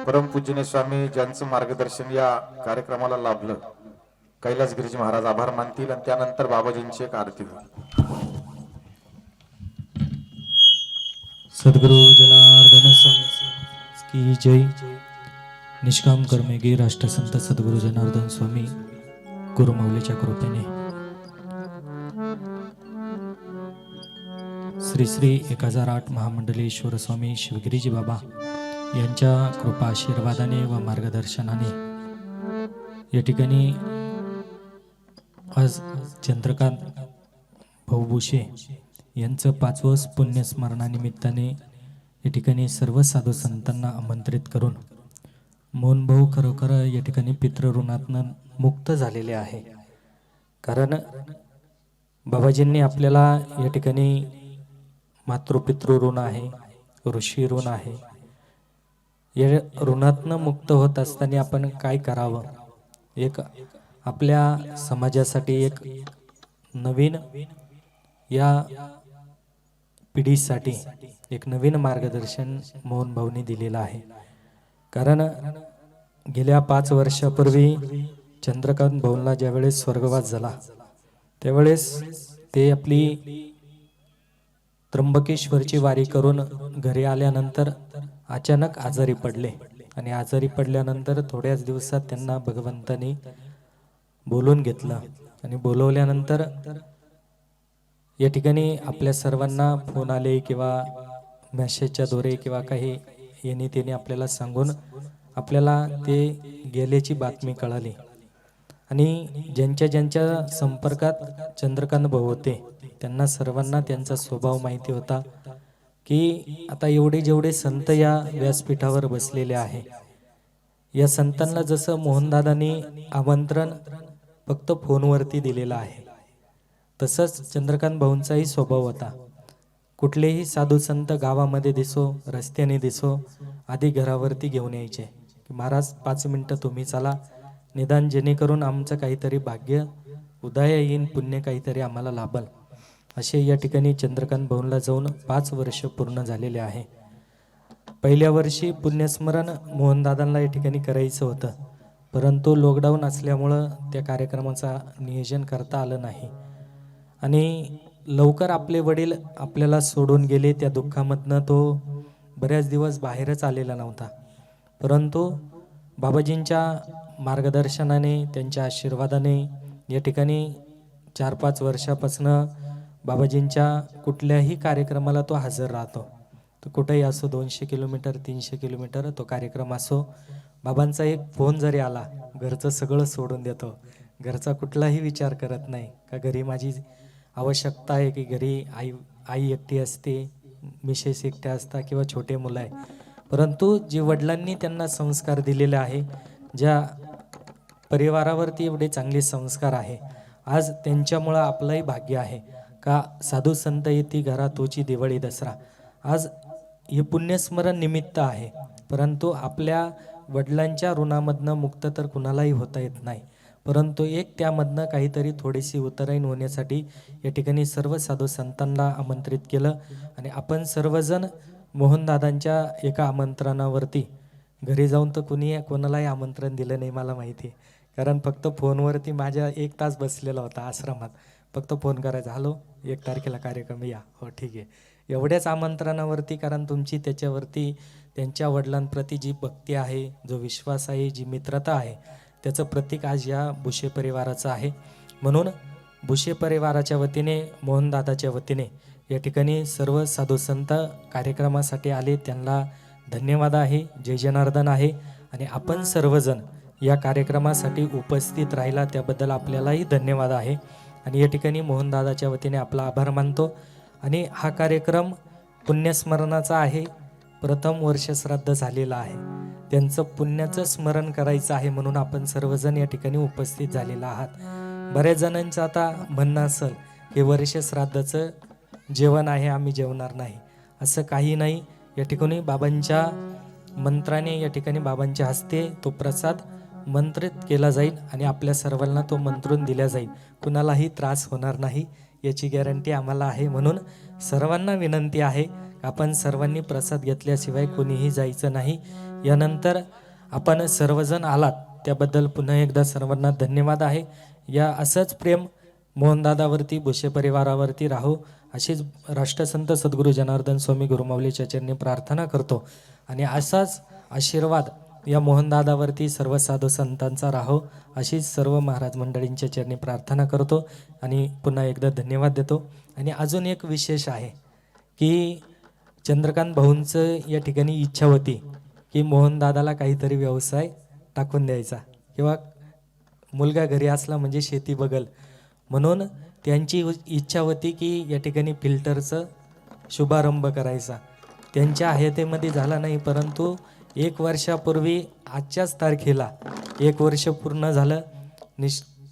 परमपूज्यने स्वामी ज्यांचं मार्गदर्शन या कार्यक्रमाला लाभलं कैलास गिरीजी महाराज आभार मानतील आणि त्यानंतर बाबाजींची एक आरती होईल. सद्गुरु जनार्दन स्वामी की जय. निष्काम कर्मेगी राष्ट्रसंत सद्गुरु जनार्दन स्वामी गुरुमाऊलीच्या कृपेने श्री श्री 1008 महामंडलेश्वर स्वामी शिवगिरीजी बाबा यांच्या कृपा आशीर्वादाने व मार्गदर्शनाने या ठिकाणी आज चंद्रकांत भाऊ भुसे यांचं 5वं पुण्यस्मरणानिमित्ताने या ठिकाणी सर्व साधू संतांना आमंत्रित करून मोहन भाऊ खरोखर या ठिकाणी पितृऋणातनं मुक्त झालेले आहे. कारण बाबाजींनी आपल्याला या ठिकाणी मातृपितृ ऋण आहे, ऋषी ऋण आहे. या ऋणातनं मुक्त होत असताना आपण काय करावं, एक आपल्या समाजासाठी एक नवीन या पिढीसाठी एक नवीन मार्गदर्शन मोहन भाऊनी दिलेलं आहे. कारण गेल्या 5 वर्षापूर्वी चंद्रकांत भाऊंना ज्यावेळेस स्वर्गवास झाला त्यावेळेस ते आपली त्र्यंबकेश्वरची वारी करून घरी आल्यानंतर अचानक आजारी पडले आणि आजारी पडल्यानंतर थोड्याच दिवसात त्यांना भगवंतानी बोलून घेतलं आणि बोलवल्यानंतर या ठिकाणी आपल्या सर्वांना फोन आले किंवा मेसेजच्या द्वारे किंवा काही येणे त्याने आपल्याला सांगून आपल्याला ते गेल्याची बातमी कळाली. आणि ज्यांच्या संपर्कात चंद्रकांत भाऊ होते त्यांना सर्वांना त्यांचा स्वभाव माहिती होता की आता जेवढे संत या व्यासपीठावर बसलेले आहे, या संतांना जसं मोहनदादांनी आमंत्रण फक्त फोनवरती दिलेलं आहे तसंच चंद्रकांत भाऊंचाही स्वभाव होता. कुठलेही साधू संत गावामध्ये दिसो, रस्त्याने दिसो, आधी घरावरती घेऊन यायचे की महाराज 5 मिनिटं तुम्ही चला, निदान जेणेकरून आमचं काहीतरी भाग्य उदय येईन, पुण्य काहीतरी आम्हाला लाभल. असे या ठिकाणी चंद्रकांत भाऊंला जाऊन 5 वर्ष पूर्ण झालेले आहे. पहिल्या वर्षी पुण्यस्मरण मोहनदादांना या ठिकाणी करायचं होतं, परंतु लॉकडाऊन असल्यामुळं त्या कार्यक्रमाचं नियोजन करता आलं नाही. आणि लवकर आपले वडील आपल्याला सोडून गेले. त्या दुःखामधनं तो बऱ्याच दिवस बाहेरच आलेला नव्हता. परंतु बाबाजींच्या मार्गदर्शनाने, त्यांच्या आशीर्वादाने या ठिकाणी 4-5 वर्षापासून बाबाजींच्या कुठल्याही कार्यक्रमाला तो हजर राहतो. तो कुठेही असो, 200 किलोमीटर 300 किलोमीटर तो कार्यक्रम असो, बाबांचा एक फोन जरी आला घरचं सगळं सोडून देतो. घरचा कुठलाही विचार करत नाही का घरी माझी आवश्यकता आहे, की घरी आई एकटी असते, मिसेस एकट्या असतात किंवा छोटे मुलं आहे. परंतु जे वडिलांनी त्यांना संस्कार दिलेले आहे, ज्या परिवारावरती एवढे चांगले संस्कार आहे, आज त्यांच्यामुळं आपलंही भाग्य आहे का साधू संत येती घरा तोची दिवाळी दसरा. आज हे पुण्यस्मरण निमित्त आहे, परंतु आपल्या वडिलांच्या ऋणामधनं मुक्त तर कुणालाही होता येत नाही. परंतु एक त्यामधनं काहीतरी थोडीशी उतराईन होण्यासाठी या ठिकाणी सर्व साधू संतांना आमंत्रित केलं आणि आपण सर्वजण मोहनदादांच्या एका आमंत्रणावरती घरी जाऊन तर कोणालाही आमंत्रण दिलं नाही मला माहिती आहे. कारण फक्त फोनवरती माझ्या 1 तास बसलेला होता आश्रमात. फक्त फोन करायचा, हॅलो 1 तारखेला कार्यक्रम या, हो ठीक आहे, एवढ्याच आमंत्रणावरती. कारण तुमची त्याच्यावरती त्यांच्या वडिलांप्रती जी भक्ती आहे, जो विश्वास आहे, जी मित्रता आहे, त्याचं प्रतीक आज या भुसे परिवाराचं आहे. म्हणून भुसे परिवाराच्या वतीने, मोहनदादाच्या वतीने या ठिकाणी सर्व साधू संत कार्यक्रमासाठी आले, त्यांना धन्यवाद आहे, जय जनार्दन आहे. आणि आपण सर्वजण या कार्यक्रमासाठी उपस्थित राहिला त्याबद्दल आपल्यालाही धन्यवाद आहे. आणि या ठिकाणी मोहनदादाच्या वतीने आपला आभार मानतो. आणि हा कार्यक्रम पुण्यस्मरणाचा आहे. प्रथम वर्ष श्राद्ध झालेलं आहे, त्यांचं पुण्याचं स्मरण करायचं आहे, म्हणून आपण सर्वजण या ठिकाणी उपस्थित झालेला आहात. बऱ्याच जणांचं आता म्हणणं असेल हे वर्ष श्राद्धाचं जेवण आहे, आम्ही जेवणार नाही, असं काही नाही. या ठिकाणी बाबांच्या मंत्राने, या ठिकाणी बाबांच्या हस्ते तो प्रसाद मंत्रित केला जाईल आणि आपल्या सर्वांना तो मंत्रून दिला जाईल. कुणालाही त्रास होणार नाही याची गॅरंटी आम्हाला आहे. म्हणून सर्वांना विनंती आहे, आपण सर्वांनी प्रसाद घेतल्याशिवाय कोणीही जायचं नाही. यानंतर आपण सर्वजण आलात त्याबद्दल पुन्हा एकदा सर्वांना धन्यवाद आहे. या असंच प्रेम मोहनदादावरती, भुसे परिवारावरती राहो, अशीच राष्ट्रसंत सद्गुरू जनार्दन स्वामी गुरुमाऊलीच्या चरणी प्रार्थना करतो. आणि असाच आशीर्वाद या मोहनदादावरती सर्व साधू संतांचा राहो, अशीच सर्व महाराज मंडळींच्या चरणी प्रार्थना करतो आणि पुन्हा एकदा धन्यवाद देतो. आणि अजून एक विशेष आहे की चंद्रकांत भाऊंचं या ठिकाणी इच्छा होती की मोहनदादाला काहीतरी व्यवसाय टाकून द्यायचा, किंवा मुलगा घरी असला म्हणजे शेती बघल, म्हणून त्यांची इच्छा होती की या ठिकाणी फिल्टरचं शुभारंभ करायचा. त्यांच्या हयातीमध्ये झाला नाही, परंतु 1 वर्षापूर्वी आजच्याच तारखेला 1 वर्ष पूर्ण झालं.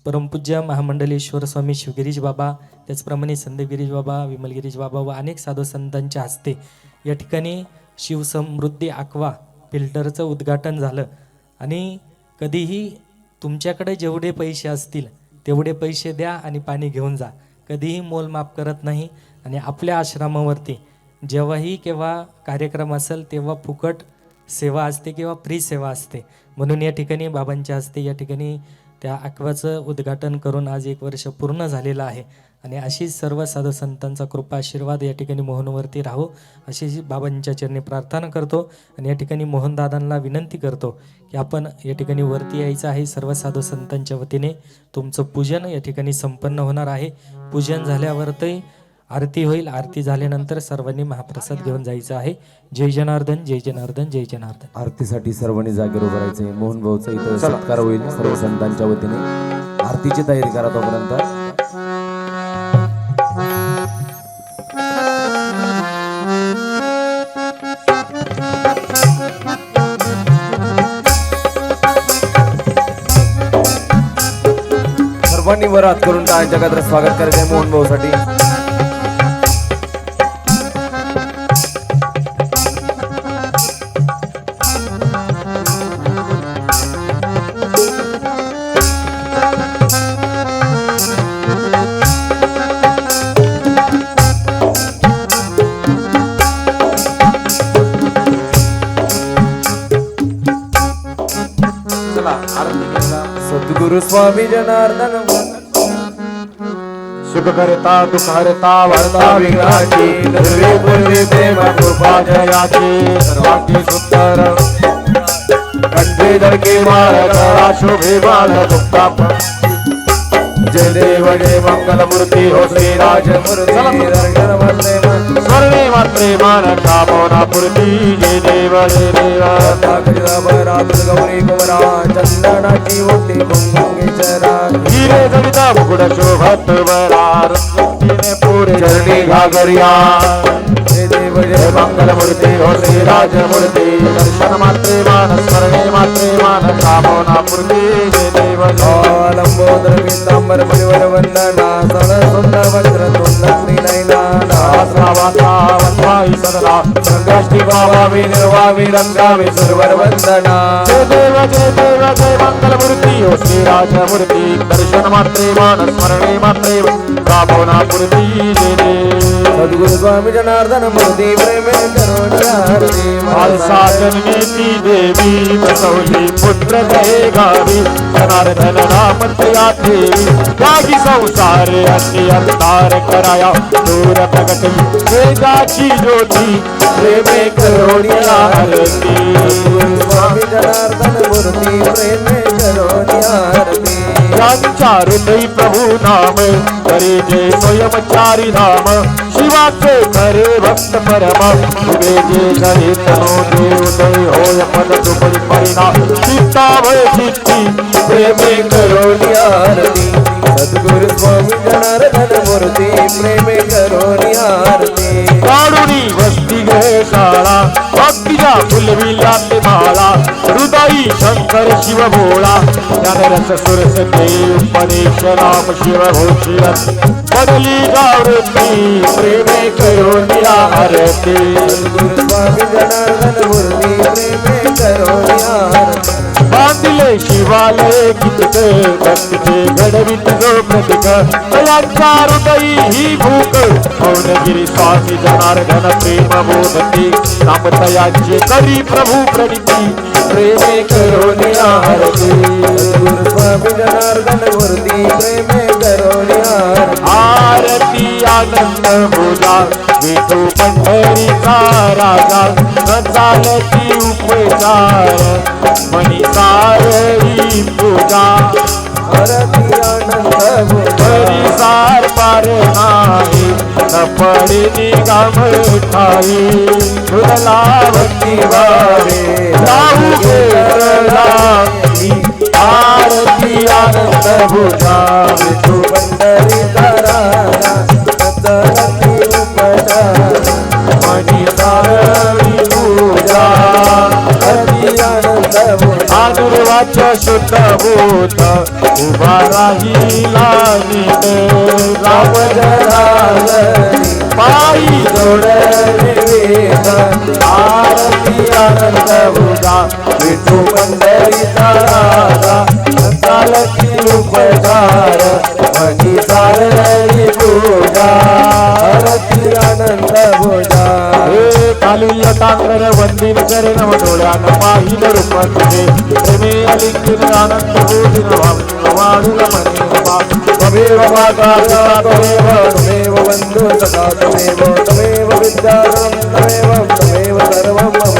परमपूज्य महामंडलेश्वर स्वामी शिवगिरीज बाबा, त्याचप्रमाणे संतगिरीज बाबा, विमलगिरीज बाबा व अनेक साधू संतांच्या हस्ते या ठिकाणी शिवसमृद्धी aqua फिल्टरचं उद्घाटन झालं. आणि कधीही तुमच्याकडे जेवढे पैसे असतील तेवढे पैसे द्या आणि पाणी घेऊन जा, कधीही मोलमाप करत नाही. आणि आपल्या आश्रमावरती जेव्हाही केव्हा कार्यक्रम असेल तेव्हा फुकट सेवा असते किंवा फ्री सेवा असते. म्हणून या ठिकाणी बाबांच्या हस्ते या ठिकाणी त्या aquaचं उद्घाटन करून आज 1 वर्ष पूर्ण झालेलं आहे. आणि अशीच सर्व साधू संतांचा कृपा आशीर्वाद या ठिकाणी मोहनवरती राहो, अशी बाबांच्या चरणी प्रार्थना करतो. आणि या ठिकाणी मोहनदादांना विनंती करतो की आपण या ठिकाणी वरती यायचं आहे. सर्व साधू संतांच्या वतीने तुमचं पूजन या ठिकाणी संपन्न होणार आहे. पूजन झाल्यावरती आरती होईल. आरती झाल्यानंतर सर्वांनी महाप्रसाद घेऊन जायचं आहे. जय जनार्दन, जय जनार्दन, जय जनार्दन. आरतीसाठी सर्वांनी जागेवर उभं राहायचंय. मोहन भाऊचा इथं सत्कार होईल सर्व संतांच्या वतीने. आरतीची तयारी करा तोपर्यंत. सर्वांनी वर हात करून टाळ्यांच्या गजरात स्वागत करायचं आहे मोहन भाऊसाठी. सद्गुरु स्वामी जनार्दन सुख करता दुख हरता वार्ता विघ्नाची, सर्वे पूर्वी प्रेम कृपा जयाची, सर्वांची सुंदर कंठे धडके माळ गळा शोभे माळ मुक्ता जय देव जय मंगल मूर्ती हो श्रीराज मूर्ती दर्शन वंदे स्वर्णे मात्रे मान कामना पूर्ती जय देव जय देव गौरी कुमरा चंदनाची ओटी कुंकुमेश्वरा हिरे जडिता मुकुट शोभत वरा रत्ने पुरे चरणी घागरिया जय देव जय मंगल मूर्ती हो श्रीराज मूर्ती दर्शन मात्रे मान स्वर्णे मात्रे मान कामना पूर्ती जय देव लंबोदर पीतांबर परिवर वंदना सण सुंदर वज्र तुंड श्रीनयना नासरावाता वंदनाई सदना संगाष्टी भावावी निर्वावी रंगावी सर्वर वंदना जय देव जय मंगल मूर्ती हो श्रीराज मूर्ती दर्शन मात्रे मान स्मरणे मात्रे कामना पूर्ती जय देव सद्गुरु स्वामी जनार्दन मूर्ती प्रेमे करुणारती मालसा जननेती देवी बसवली पुत्र दे गावी जनार्दन नाम त्या देवी त्यागी संसार अन्य अवतार कराया दूर प्रगट वेदाची ज्योती प्रेमे करुणारती स्वामी जनार्दन मूर्ती प्रेमे करुणारती यांच्या हृदयी प्रभू नाम करे जय स्वयंचारी धाम शिवाचे खरे भक्त परम शिवे जे करे तनो देवदय होय पद दुबळी परिणा चित्तावय चित्ती प्रेमे करोनी आरती सद्गुरु स्वामी जनार्दन मूर्ती प्रेमे करोनी आरती काढुनी वस्ती गृह शाळा भक्तीच्या फुलविलाते माळा हृदयी शंकर शिव भोळा ज्ञानरस सुरस देव उपदेश राम शिव घोषिरत पडली जावृत्ती प्रेमे करोनी आरती सद्गुरु स्वामी जनार्दन मूर्ती प्रेमे करोनी आरती बांधिले शिवालय कितक भक्तीचे घडवित जो प्रतीक तयांच्या हृदयी ही भूक पौर्णगिरी स्वामी जनार्दन प्रेम बोधती नाम तयांचे करी प्रभू प्रणिती प्रेमे करोनी आरती सद्गुरु स्वामी जनार्दन मूर्ती प्रेमे करोनी आरती आनंद भोजा विठू पंढरीचा राजा न चालती उपचार मनी सारी पूजा आरती आनंद परिसार पार नाही न पडे निगम ठाई तुला भक्ती वारे लावू आरती आनंद भोजा विठू पंढरीचा राजा नचलती उपचार मनी सारी पूजा आरती आनंद आनुर्वाच्य शुद्ध भूत उभा राहिला नीट राम जनार्दनी पायी जोडले वेद आरती आनंद भोजा विठू पंढरीचा राजा चालती उपचार मनी सारी पूजा आरती आनंद भोजा हे कालिल्य तांगर वंदिन करे नव डोळ्यान पाहिल रूप तुझे प्रेमे अलिंगिन आनंद भोजिन वाढून मनी तमेव माता तमेव तमेव बंधु सदा तमेव विद्याधरं तमेव सर्वं मम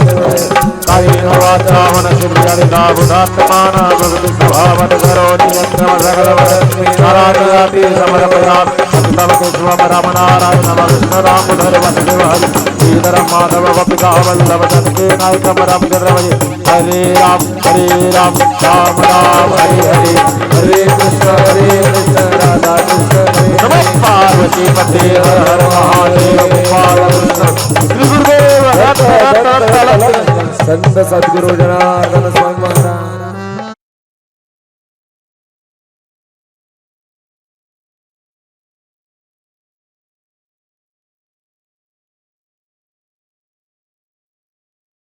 कायेन वाचा मनसेन्द्रियाणि बुधात्माना भवति स्वभावत करोति यत्र सकलवदस्मि नारायणाति समर्पयामि तव केशवं रामनारायण कृष्ण दामोदर वसुदेव श्रीधरं माधव गोपिका वल्लभ जनके नायकं राम चन्द्रमये हरे राम राम राम हरे हरे हरे कृष्ण राधा कृष्ण नमः पार्वती पते हर हर महादेव बालकृष्ण श्री गुरुदेव संत सद्गुरु जनार्दन